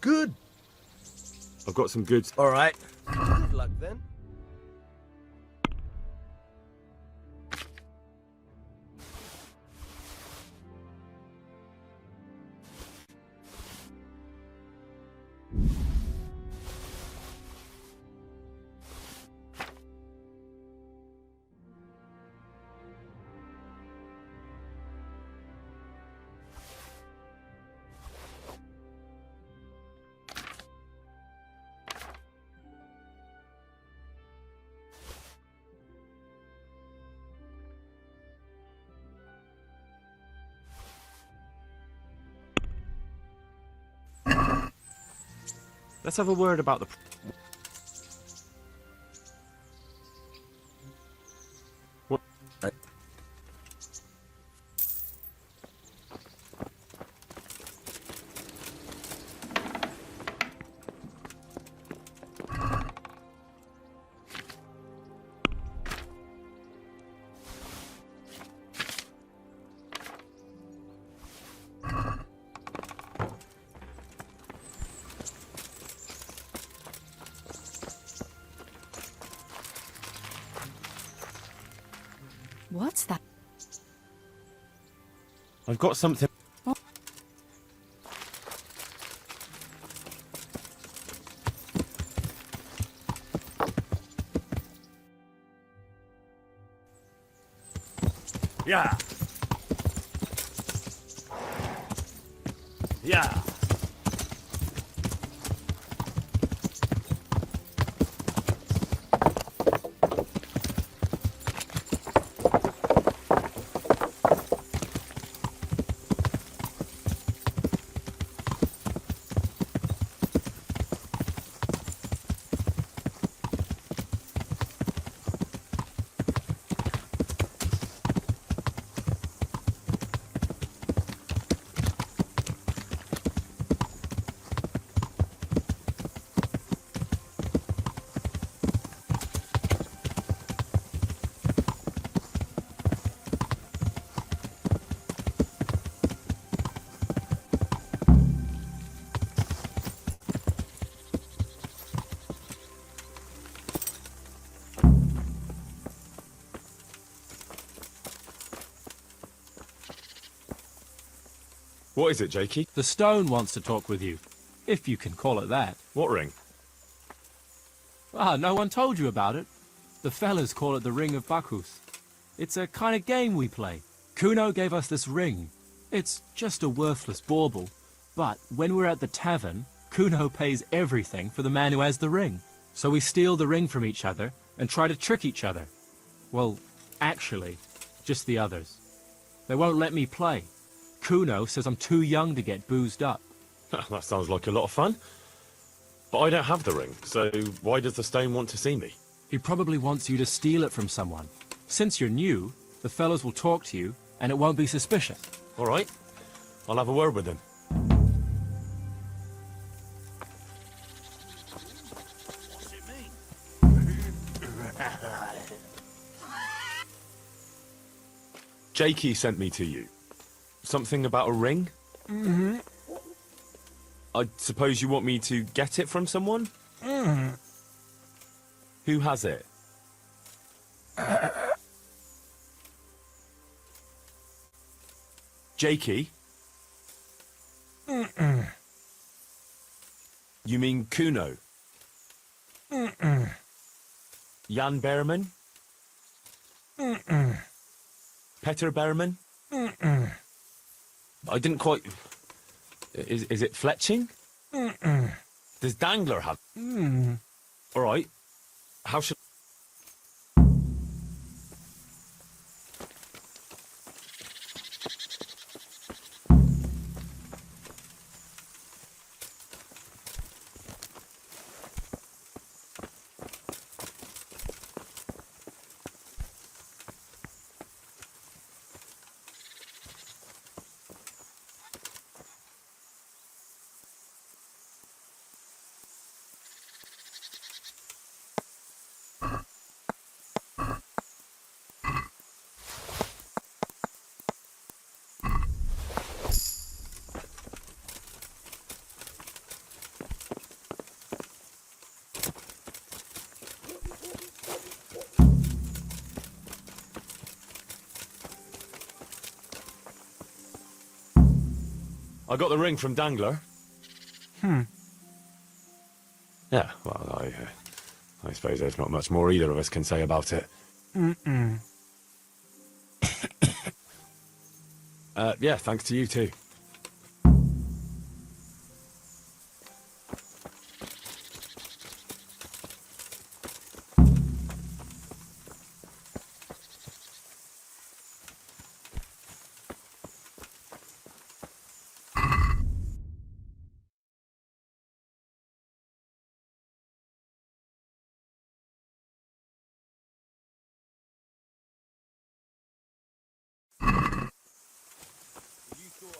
Good. I've got some goods. All right. Good luck then. Let's have a word about the... What? What's that? I've got something. Yeah. Yeah. What is it, Jakey? The stone wants to talk with you, if you can call it that. What ring? Ah, no one told you about it. The fellas call it the Ring of Bacchus. It's a kind of game we play. Kuno gave us this ring. It's just a worthless bauble. But when we're at the tavern, Kuno pays everything for the man who has the ring. So we steal the ring from each other and try to trick each other. Well, actually, just the others. They won't let me play. Kuno says I'm too young to get boozed up. That sounds like a lot of fun. But I don't have the ring, so why does the stone want to see me? He probably wants you to steal it from someone. Since you're new, the fellows will talk to you, and it won't be suspicious. All right. I'll have a word with him. What's it mean? Jakey sent me to you. Something about a ring? Mm-hmm. I suppose you want me to get it from someone? Mm-hmm. Who has it? Jakey? Mm-mm. You mean Kuno? Mm-mm. Jan Berman? Mm-mm. Peter Berman? Mm-mm. I didn't quite... Is it fletching? Mm-mm. Does Dangler have... Mm. All right. How should... I got the ring from Dangler. Hmm. Yeah, well, I suppose there's not much more either of us can say about it. Mm-mm. Yeah, thanks to you too.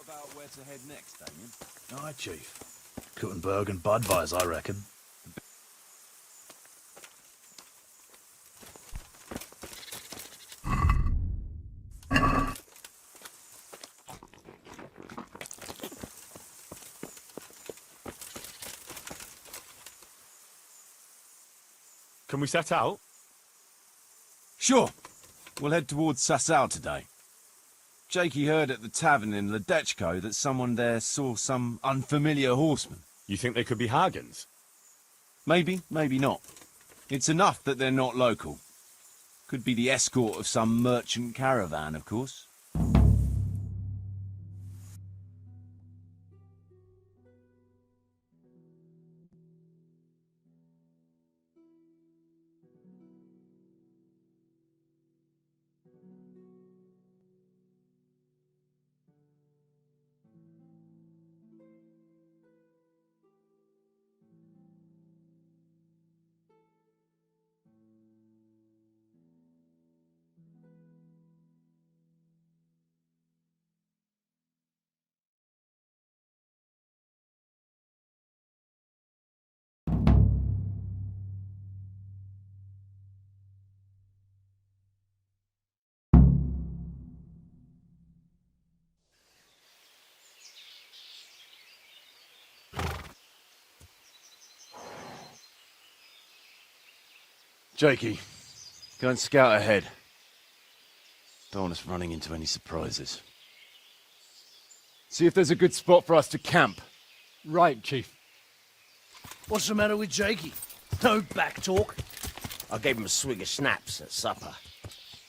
About where to head next, Damien? Aye, Chief. Kuttenberg and Budweis, I reckon. Can we set out? Sure. We'll head towards Sasau today. Jakey heard at the tavern in Ledechko that someone there saw some unfamiliar horseman. You think they could be Hagans? Maybe, maybe not. It's enough that they're not local. Could be the escort of some merchant caravan, of course. Jakey, go and scout ahead. Don't want us running into any surprises. See if there's a good spot for us to camp. Right, Chief. What's the matter with Jakey? No back talk. I gave him a swig of schnapps at supper.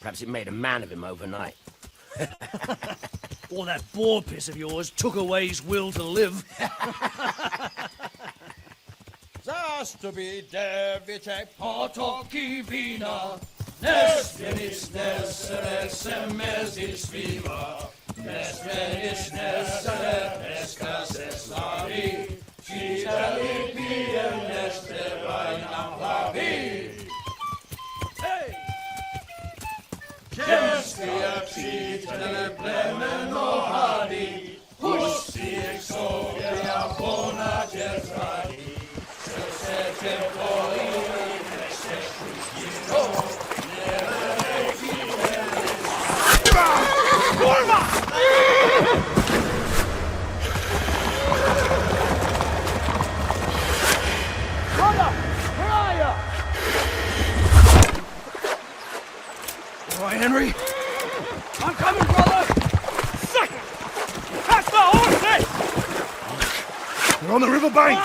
Perhaps it made a man of him overnight. All that boar piss of yours took away his will to live. Zastubi device potoki vina, Nesvenis nesere semezis viva, Nesvenis nesere escase slavi, Citali piem nesterai nampavi. Hey! Kestia citele plemeno hadi, Husti exovia bona jezradi, All right, Henry. I'm coming, brother. Second! That's the horses! We're on the river bank.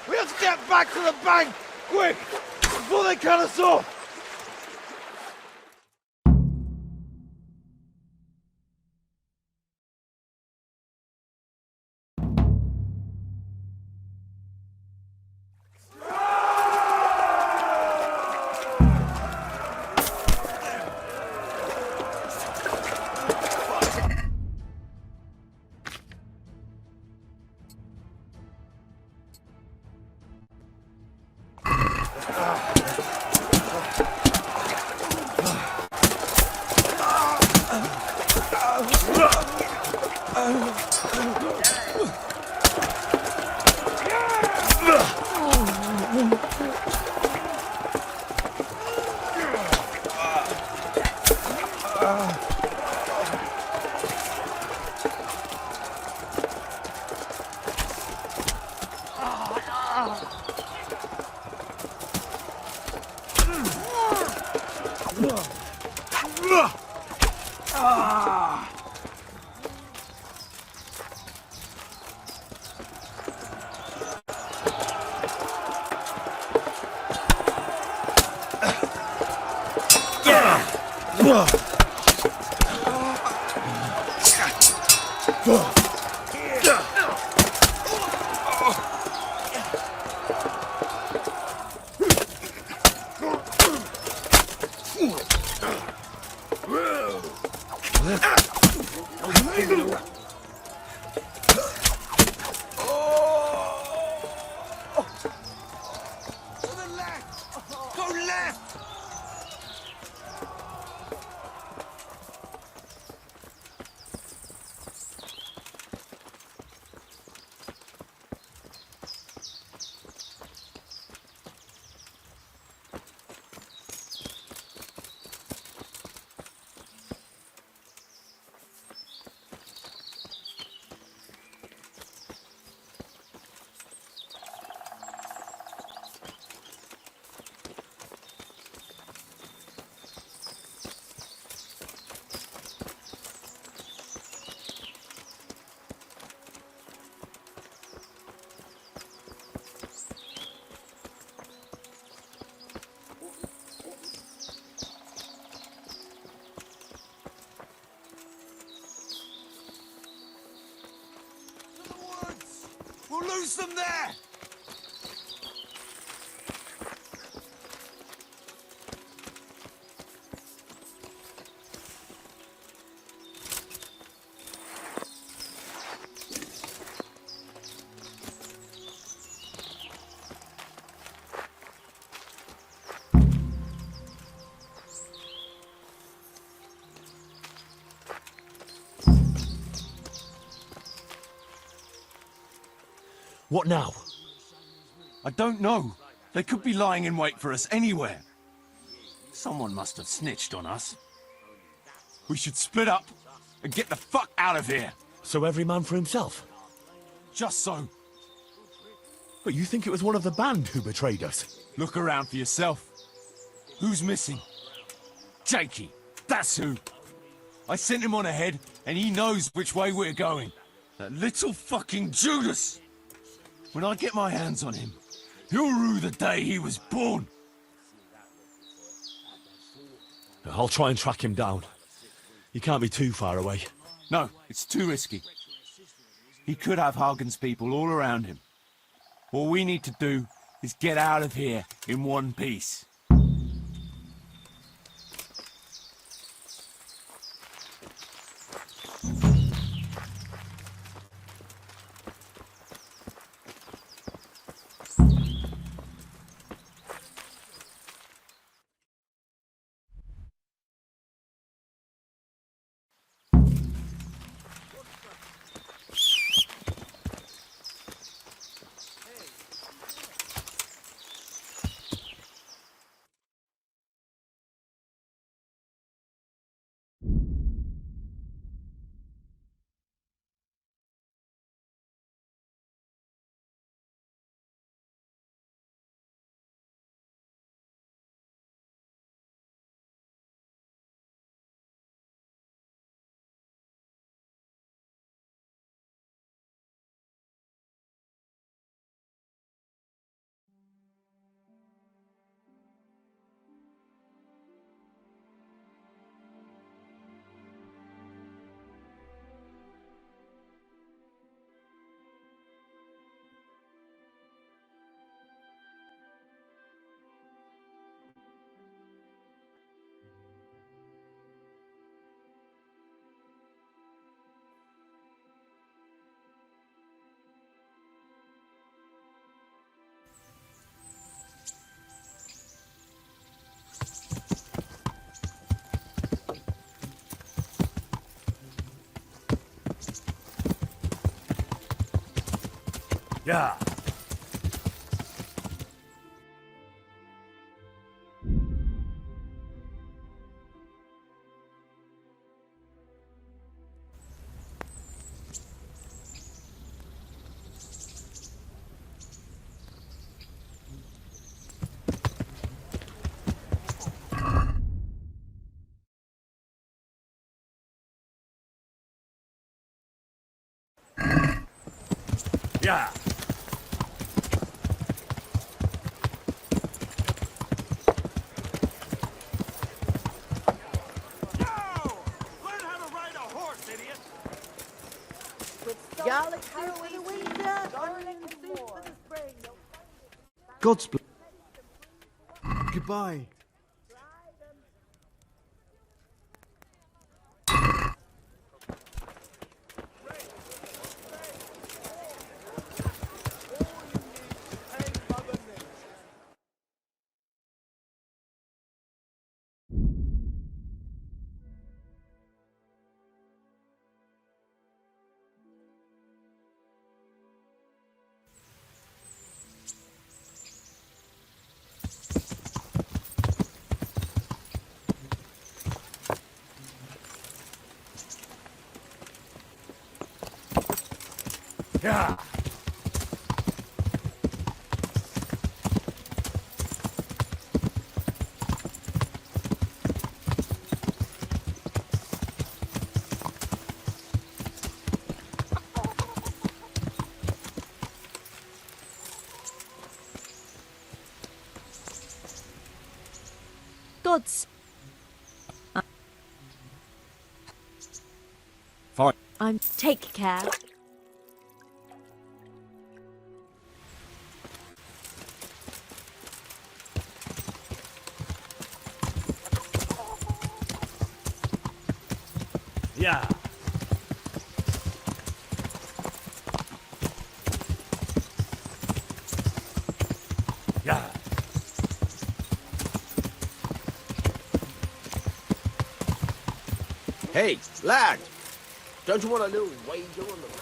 We have to get back to the bank, quick, before they cut us off! lose them there! What now? I don't know. They could be lying in wait for us anywhere. Someone must have snitched on us. We should split up and get the fuck out of here. So every man for himself? Just so. But you think it was one of the band who betrayed us? Look around for yourself. Who's missing? Jakey. That's who. I sent him on ahead, and he knows which way we're going. That little fucking Judas! When I get my hands on him, he'll rue the day he was born. I'll try and track him down. He can't be too far away. No, it's too risky. He could have Hagen's people all around him. All we need to do is get out of here in one piece. Yeah. Yeah. Godspeed. Goodbye. Yeah. Gods. Fine. Take care. Yeah. Yeah. Hey, lad! Don't you want a little wager on the rat?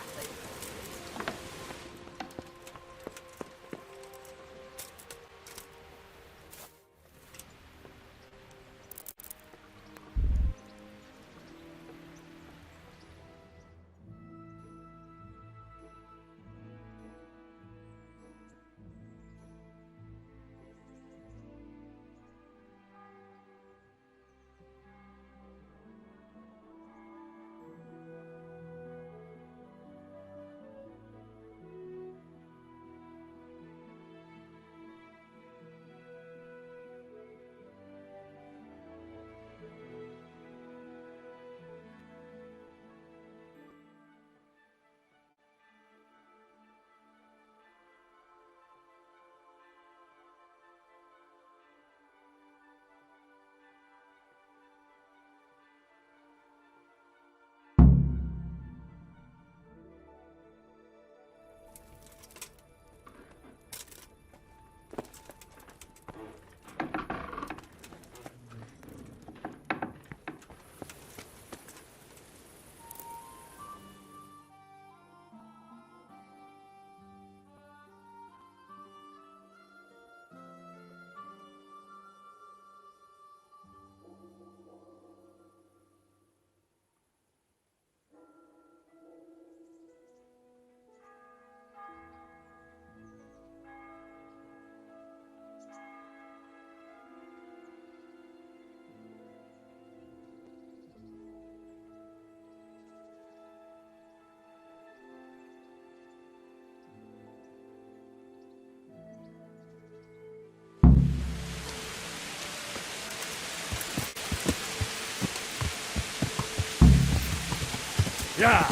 Yeah.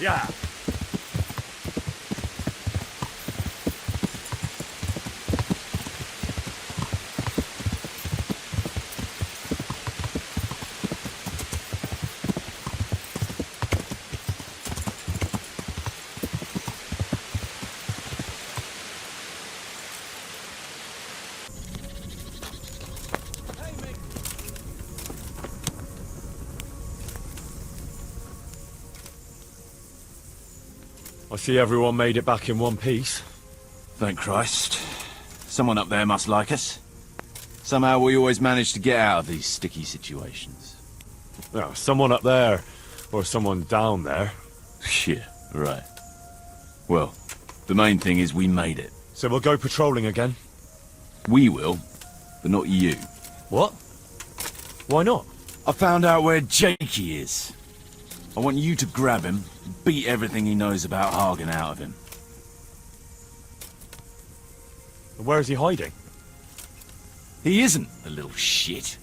Yeah. I see everyone made it back in one piece. Thank Christ. Someone up there must like us. Somehow we always manage to get out of these sticky situations. Oh, someone up there, or someone down there. Yeah, right. Well, the main thing is we made it. So we'll go patrolling again? We will, but not you. What? Why not? I found out where Jakey is. I want you to grab him, beat everything he knows about Hagen out of him. Where is he hiding? He isn't, the little shit.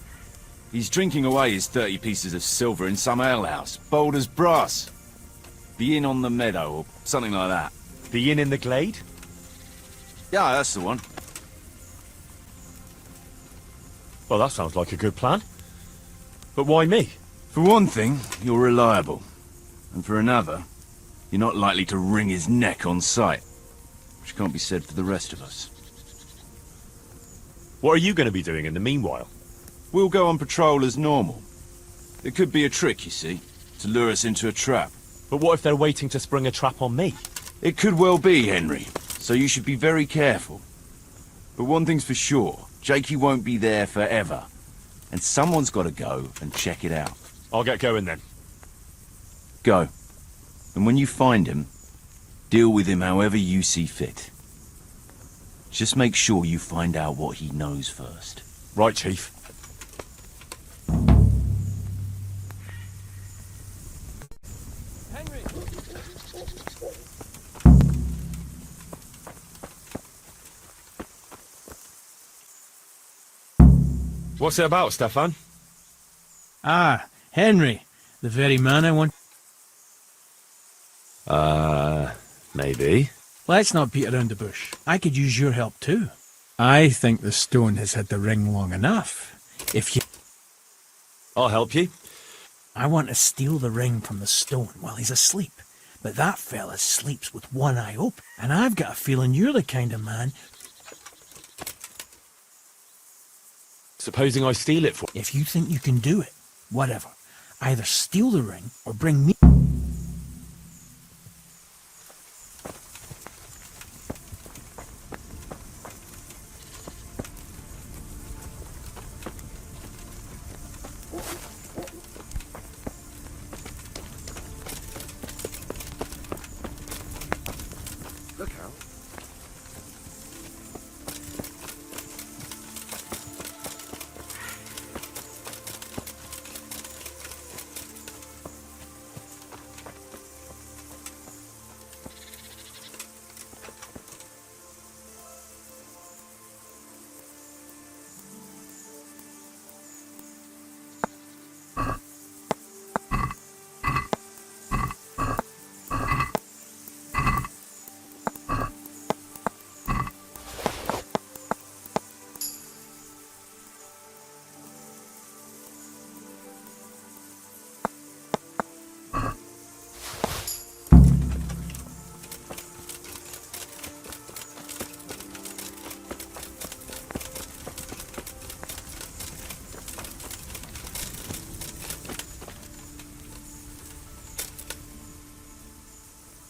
He's drinking away his 30 pieces of silver in some alehouse, bold as brass. The inn on the meadow, or something like that. The inn in the glade? Yeah, that's the one. Well, that sounds like a good plan. But why me? For one thing, you're reliable. And for another, you're not likely to wring his neck on sight. Which can't be said for the rest of us. What are you going to be doing in the meanwhile? We'll go on patrol as normal. It could be a trick, you see, to lure us into a trap. But what if they're waiting to spring a trap on me? It could well be, Henry. So you should be very careful. But one thing's for sure, Jakey won't be there forever. And someone's got to go and check it out. I'll get going then. Go. And when you find him, deal with him however you see fit. Just make sure you find out what he knows first. Right, Chief. What's it about, Stefan? Ah, Henry. The very man I want. Maybe. Let's not beat around the bush. I could use your help too. I think the stone has had the ring long enough. If you... I'll help you. I want to steal the ring from the stone while he's asleep. But that fella sleeps with one eye open. And I've got a feeling you're the kind of man... Supposing I steal it for... If you think you can do it, whatever. Either steal the ring or bring me... Look out.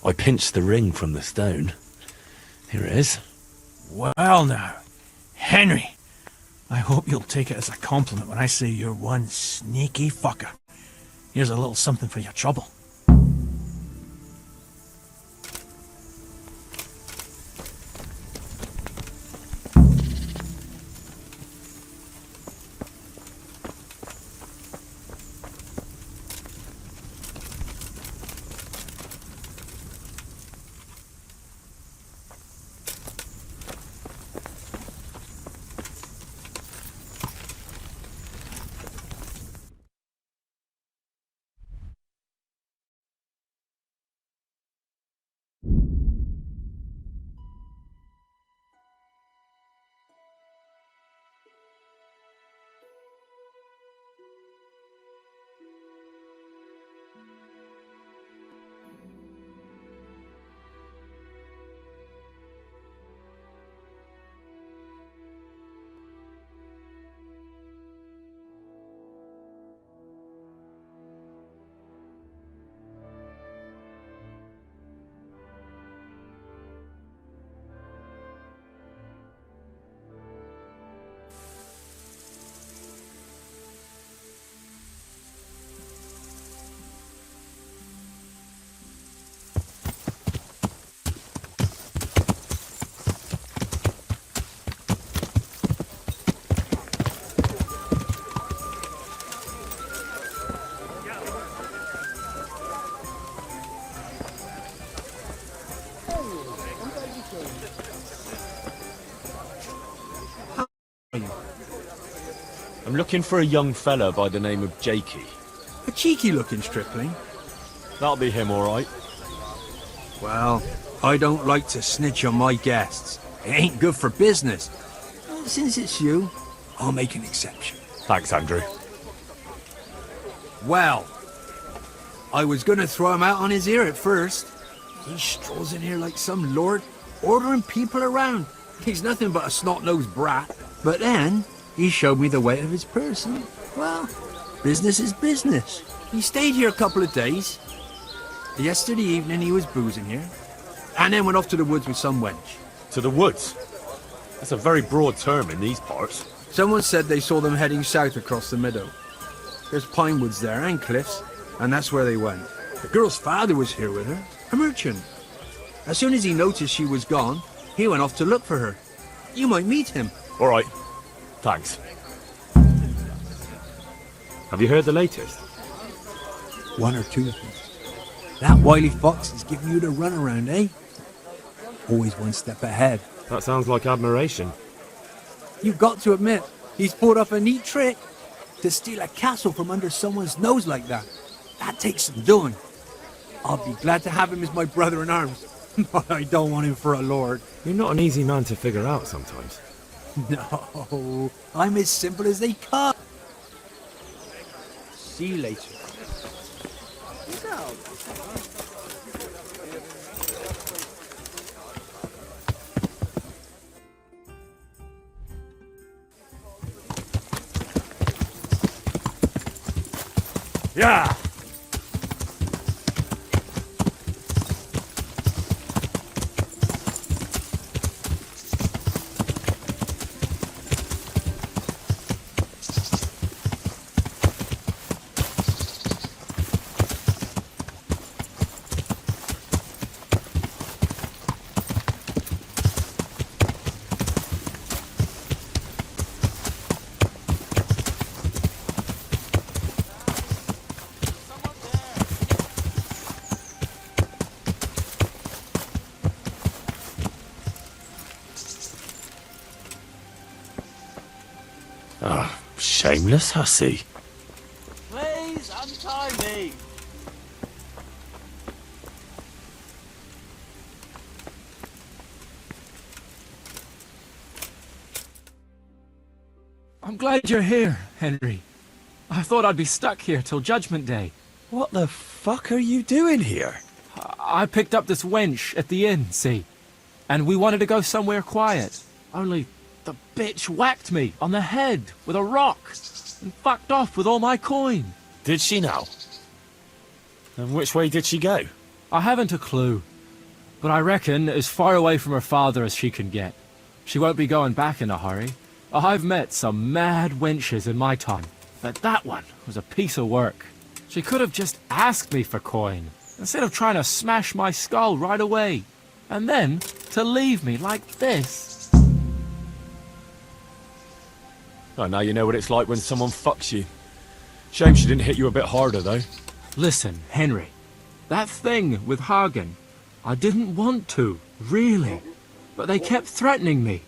I pinched the ring from the stone. Here it is. Well now, Henry, I hope you'll take it as a compliment when I say you're one sneaky fucker. Here's a little something for your trouble. I'm looking for a young fella by the name of Jakey. A cheeky-looking stripling. That'll be him, all right. Well, I don't like to snitch on my guests. It ain't good for business. Since it's you, I'll make an exception. Thanks, Andrew. Well, I was gonna throw him out on his ear at first. He strolls in here like some lord, ordering people around. He's nothing but a snot-nosed brat. But then, he showed me the weight of his person. Well, business is business. He stayed here a couple of days. Yesterday evening he was boozing here, and then went off to the woods with some wench. To the woods? That's a very broad term in these parts. Someone said they saw them heading south across the meadow. There's pine woods there and cliffs, and that's where they went. The girl's father was here with her, a merchant. As soon as he noticed she was gone, he went off to look for her. You might meet him. All right. Thanks. Have you heard the latest? One or two things. That wily fox is giving you the runaround, eh? Always one step ahead. That sounds like admiration. You've got to admit, he's pulled off a neat trick. To steal a castle from under someone's nose like that. That takes some doing. I'll be glad to have him as my brother in arms. But I don't want him for a lord. You're not an easy man to figure out sometimes. No, I'm as simple as they come. See you later. Yeah! Shameless hussy. Please untie me. I'm glad you're here, Henry. I thought I'd be stuck here till Judgment Day. What the fuck are you doing here? I picked up this wench at the inn, see? And we wanted to go somewhere quiet. Only the bitch whacked me on the head with a rock and fucked off with all my coin. Did she now? And which way did she go? I haven't a clue, but I reckon as far away from her father as she can get. She won't be going back in a hurry. I've met some mad wenches in my time, but that one was a piece of work. She could have just asked me for coin, instead of trying to smash my skull right away, and then to leave me like this. Oh, now you know what it's like when someone fucks you. Shame she didn't hit you a bit harder, though. Listen, Henry, that thing with Hagen, I didn't want to, really. But they kept threatening me.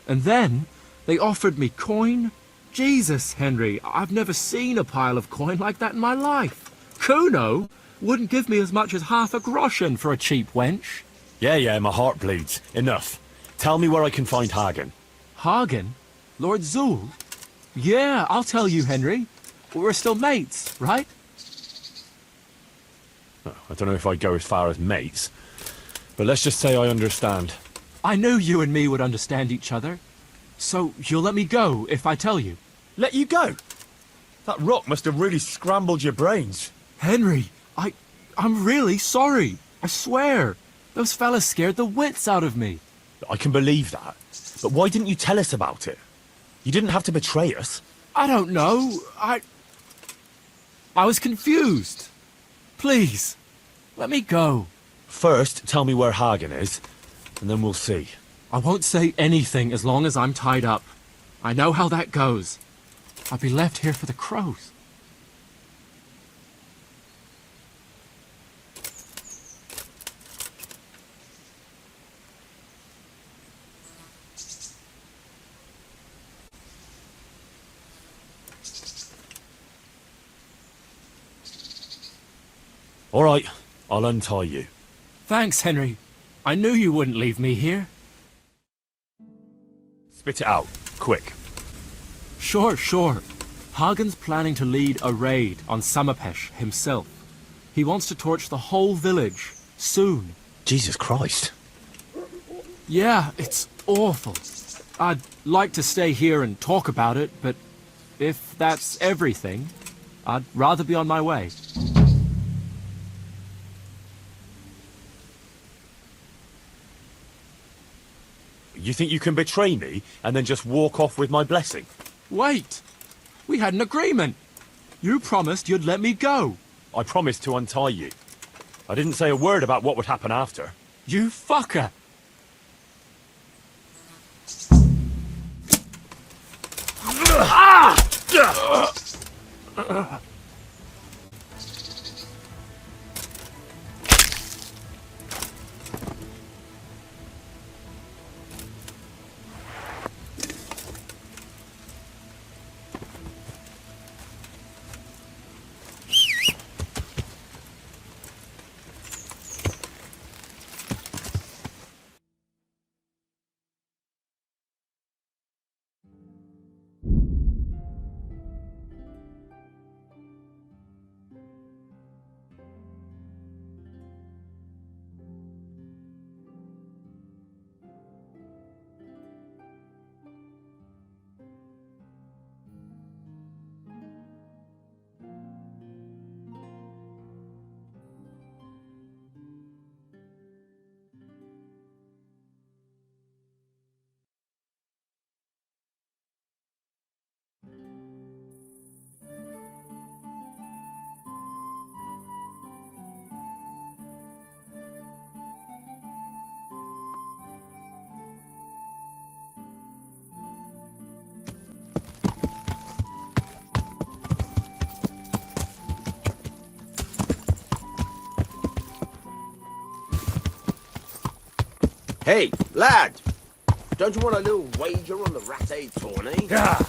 And then they offered me coin. Jesus, Henry, I've never seen a pile of coin like that in my life. Kuno wouldn't give me as much as half a groschen for a cheap wench. Yeah, my heart bleeds. Enough. Tell me where I can find Hagen. Hagen? Lord Zul? Yeah, I'll tell you, Henry. We're still mates, right? Oh, I don't know if I'd go as far as mates, but let's just say I understand. I knew you and me would understand each other. So you'll let me go if I tell you? Let you go? That rock must have really scrambled your brains. Henry, I'm really sorry. I swear. Those fellas scared the wits out of me. I can believe that. But why didn't you tell us about it? You didn't have to betray us. I don't know. I was confused. Please, let me go. First, tell me where Hagen is, and then we'll see. I won't say anything as long as I'm tied up. I know how that goes. I'll be left here for the crows. All right, I'll untie you. Thanks, Henry. I knew you wouldn't leave me here. Spit it out, quick. Sure. Hagen's planning to lead a raid on Samapesh himself. He wants to torch the whole village, soon. Jesus Christ. Yeah, it's awful. I'd like to stay here and talk about it, but if that's everything, I'd rather be on my way. You think you can betray me and then just walk off with my blessing? Wait! We had an agreement! You promised you'd let me go! I promised to untie you. I didn't say a word about what would happen after. You fucker! Hey, lad! Don't you want a little wager on the rat-aid tourney? Yeah.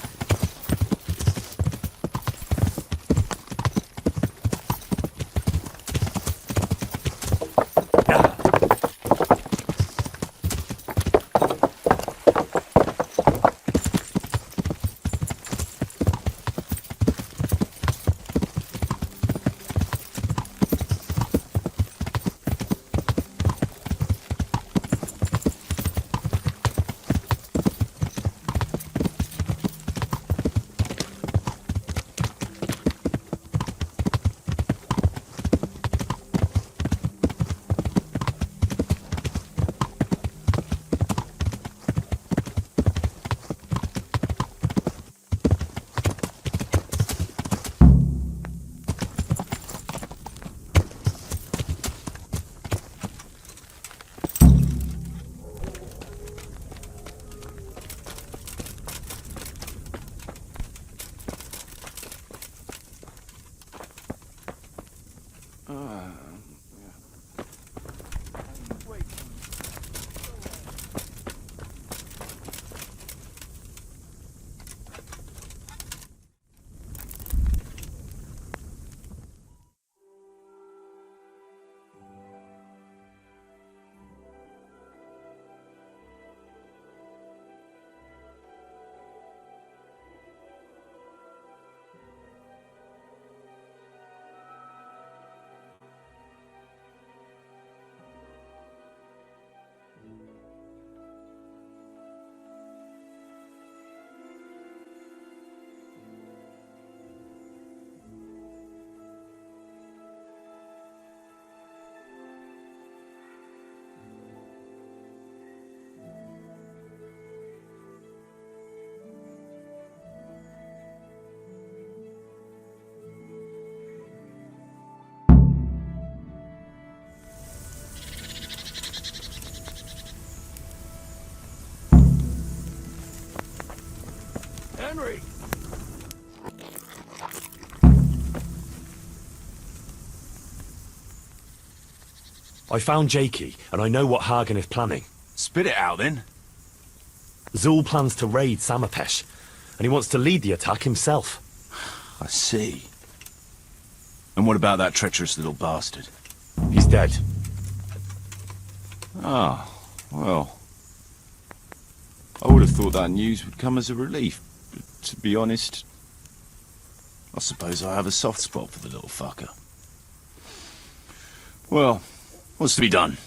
Henry! I found Jakey, and I know what Hagen is planning. Spit it out, then. Zul plans to raid Samapesh, and he wants to lead the attack himself. I see. And what about that treacherous little bastard? He's dead. Ah, well. I would have thought that news would come as a relief, but to be honest, I suppose I have a soft spot for the little fucker. Well, what's to be done?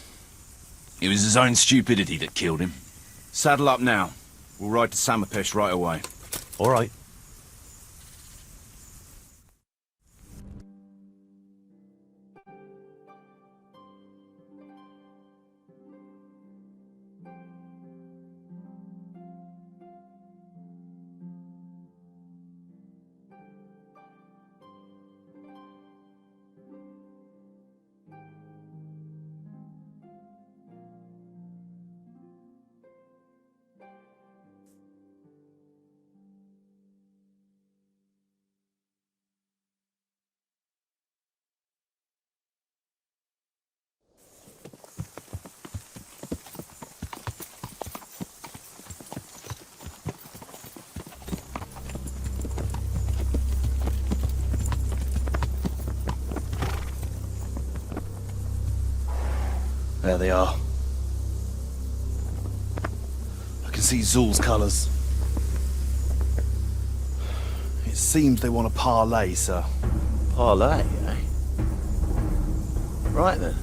It was his own stupidity that killed him. Saddle up now. We'll ride to Samapesh right away. All right. There they are. I can see Zul's colours. It seems they want a parlay, sir. Parlay, eh? Right then.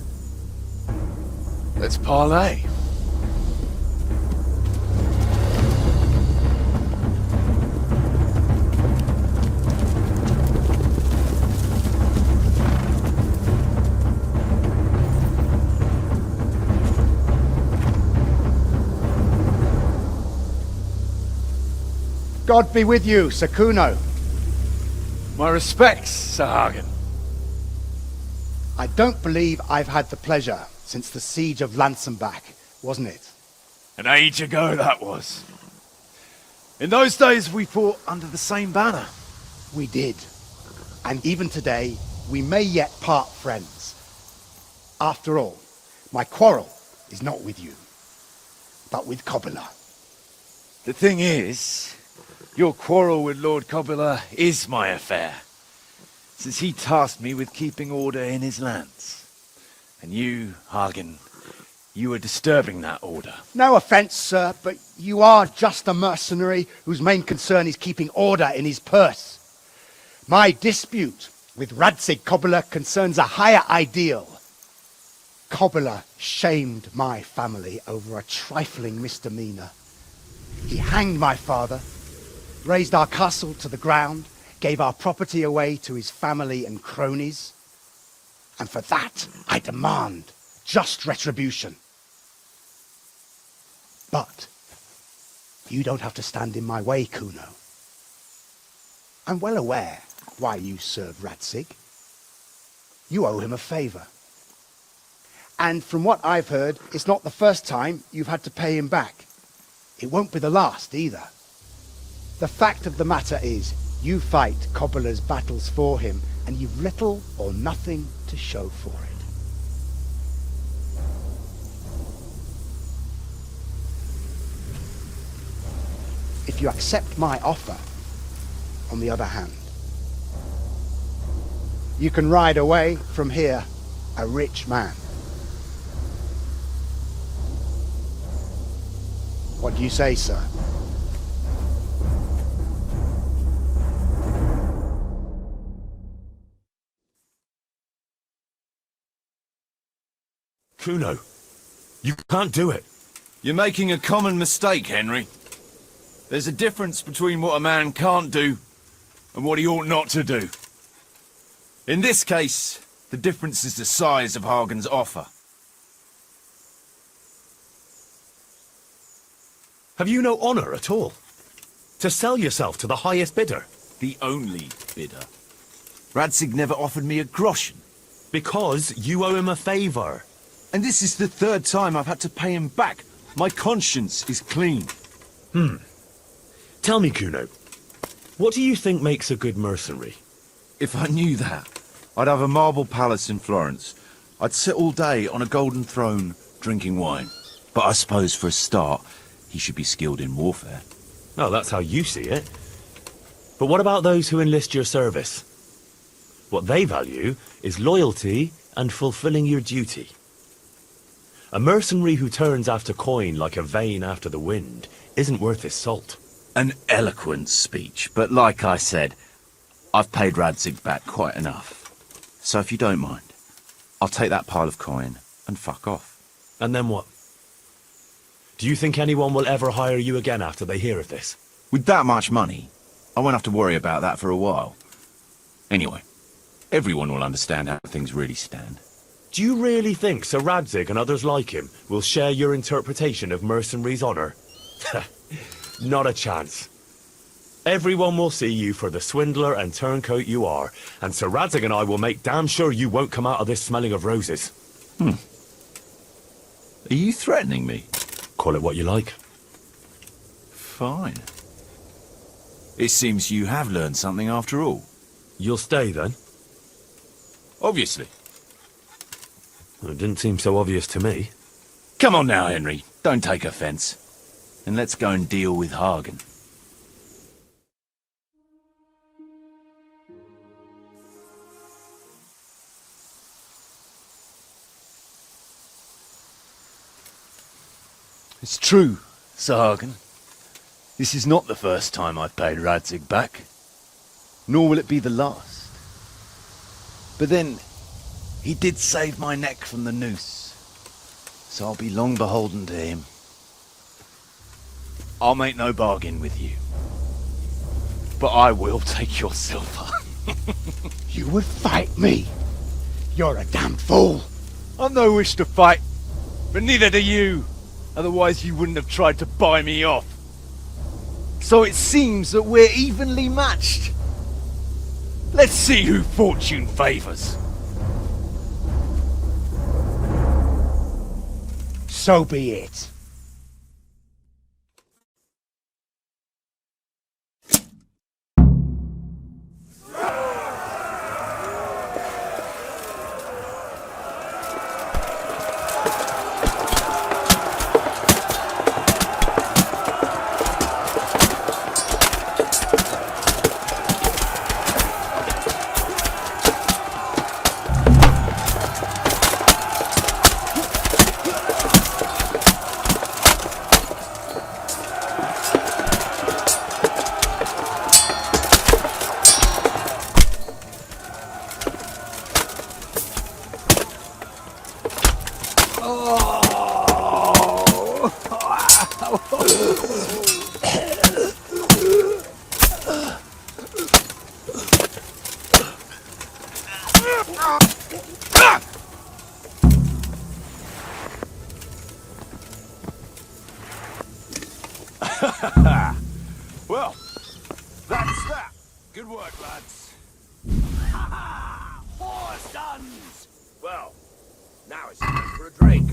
Let's parlay. God be with you, Sir Kuno. My respects, Sir Hagen. I don't believe I've had the pleasure since the siege of Lansenbach, wasn't it? An age ago that was. In those days we fought under the same banner. We did. And even today, we may yet part friends. After all, my quarrel is not with you, but with Cobula. The thing is, your quarrel with Lord Cobula is my affair, since he tasked me with keeping order in his lands. And you, Hagen, you were disturbing that order. No offence, sir, but you are just a mercenary whose main concern is keeping order in his purse. My dispute with Radzig Cobula concerns a higher ideal. Cobula shamed my family over a trifling misdemeanor. He hanged my father, razed our castle to the ground, gave our property away to his family and cronies. And for that, I demand just retribution. But you don't have to stand in my way, Kuno. I'm well aware why you serve Radzig. You owe him a favour. And from what I've heard, it's not the first time you've had to pay him back. It won't be the last either. The fact of the matter is, you fight Cobula's battles for him, and you've little or nothing to show for it. If you accept my offer, on the other hand, you can ride away from here a rich man. What do you say, sir? Kuno, you can't do it. You're making a common mistake, Henry. There's a difference between what a man can't do and what he ought not to do. In this case, the difference is the size of Hagen's offer. Have you no honour at all? To sell yourself to the highest bidder? The only bidder. Radzig never offered me a groschen. Because you owe him a favour. And this is the third time I've had to pay him back. My conscience is clean. Tell me, Kuno, what do you think makes a good mercenary? If I knew that, I'd have a marble palace in Florence. I'd sit all day on a golden throne, drinking wine. But I suppose for a start, he should be skilled in warfare. Oh, that's how you see it. But what about those who enlist your service? What they value is loyalty and fulfilling your duty. A mercenary who turns after coin like a vane after the wind isn't worth his salt. An eloquent speech, but like I said, I've paid Radzig back quite enough. So if you don't mind, I'll take that pile of coin and fuck off. And then what? Do you think anyone will ever hire you again after they hear of this? With that much money, I won't have to worry about that for a while. Anyway, everyone will understand how things really stand. Do you really think Sir Radzig and others like him will share your interpretation of mercenary's honour? Not a chance. Everyone will see you for the swindler and turncoat you are, and Sir Radzig and I will make damn sure you won't come out of this smelling of roses. Are you threatening me? Call it what you like. Fine. It seems you have learned something after all. You'll stay then? Obviously. Well, it didn't seem so obvious to me. Come on now, Henry. Don't take offence. And let's go and deal with Hagen. It's true, Sir Radzig'in. This is not the first time I've paid Radzig back. Nor will it be the last. But then, he did save my neck from the noose. So I'll be long beholden to him. I'll make no bargain with you. But I will take your silver. You would fight me? You're a damn fool. I've no wish to fight, but neither do you. Otherwise you wouldn't have tried to buy me off. So it seems that we're evenly matched. Let's see who fortune favours. So be it. Well, that's that. Good work, lads. Four sons! Well, now it's time for a drink.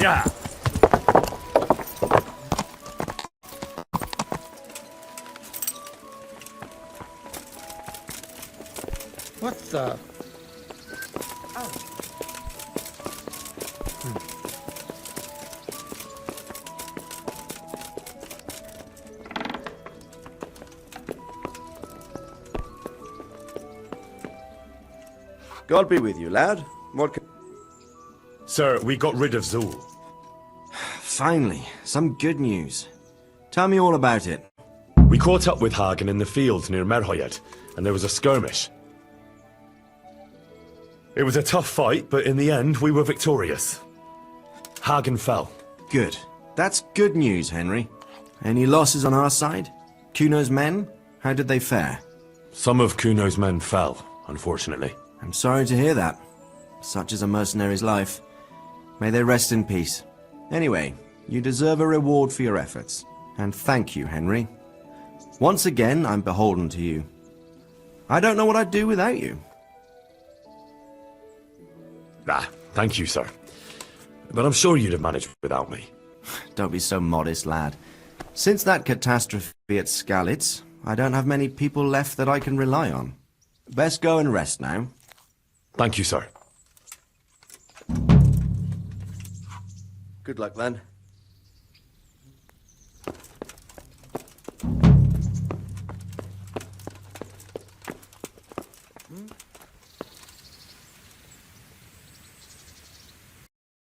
Yeah. What the? God be with you, lad. What can... Sir, we got rid of Zul. Finally, some good news. Tell me all about it. We caught up with Hagen in the fields near Merhoyed, and there was a skirmish. It was a tough fight, but in the end, we were victorious. Hagen fell. Good. That's good news, Henry. Any losses on our side? Kuno's men? How did they fare? Some of Kuno's men fell, unfortunately. I'm sorry to hear that. Such is a mercenary's life. May they rest in peace. Anyway, you deserve a reward for your efforts. And thank you, Henry. Once again, I'm beholden to you. I don't know what I'd do without you. Thank you, sir. But I'm sure you'd have managed without me. Don't be so modest, lad. Since that catastrophe at Skalitz, I don't have many people left that I can rely on. Best go and rest now. Thank you, sir. Good luck then.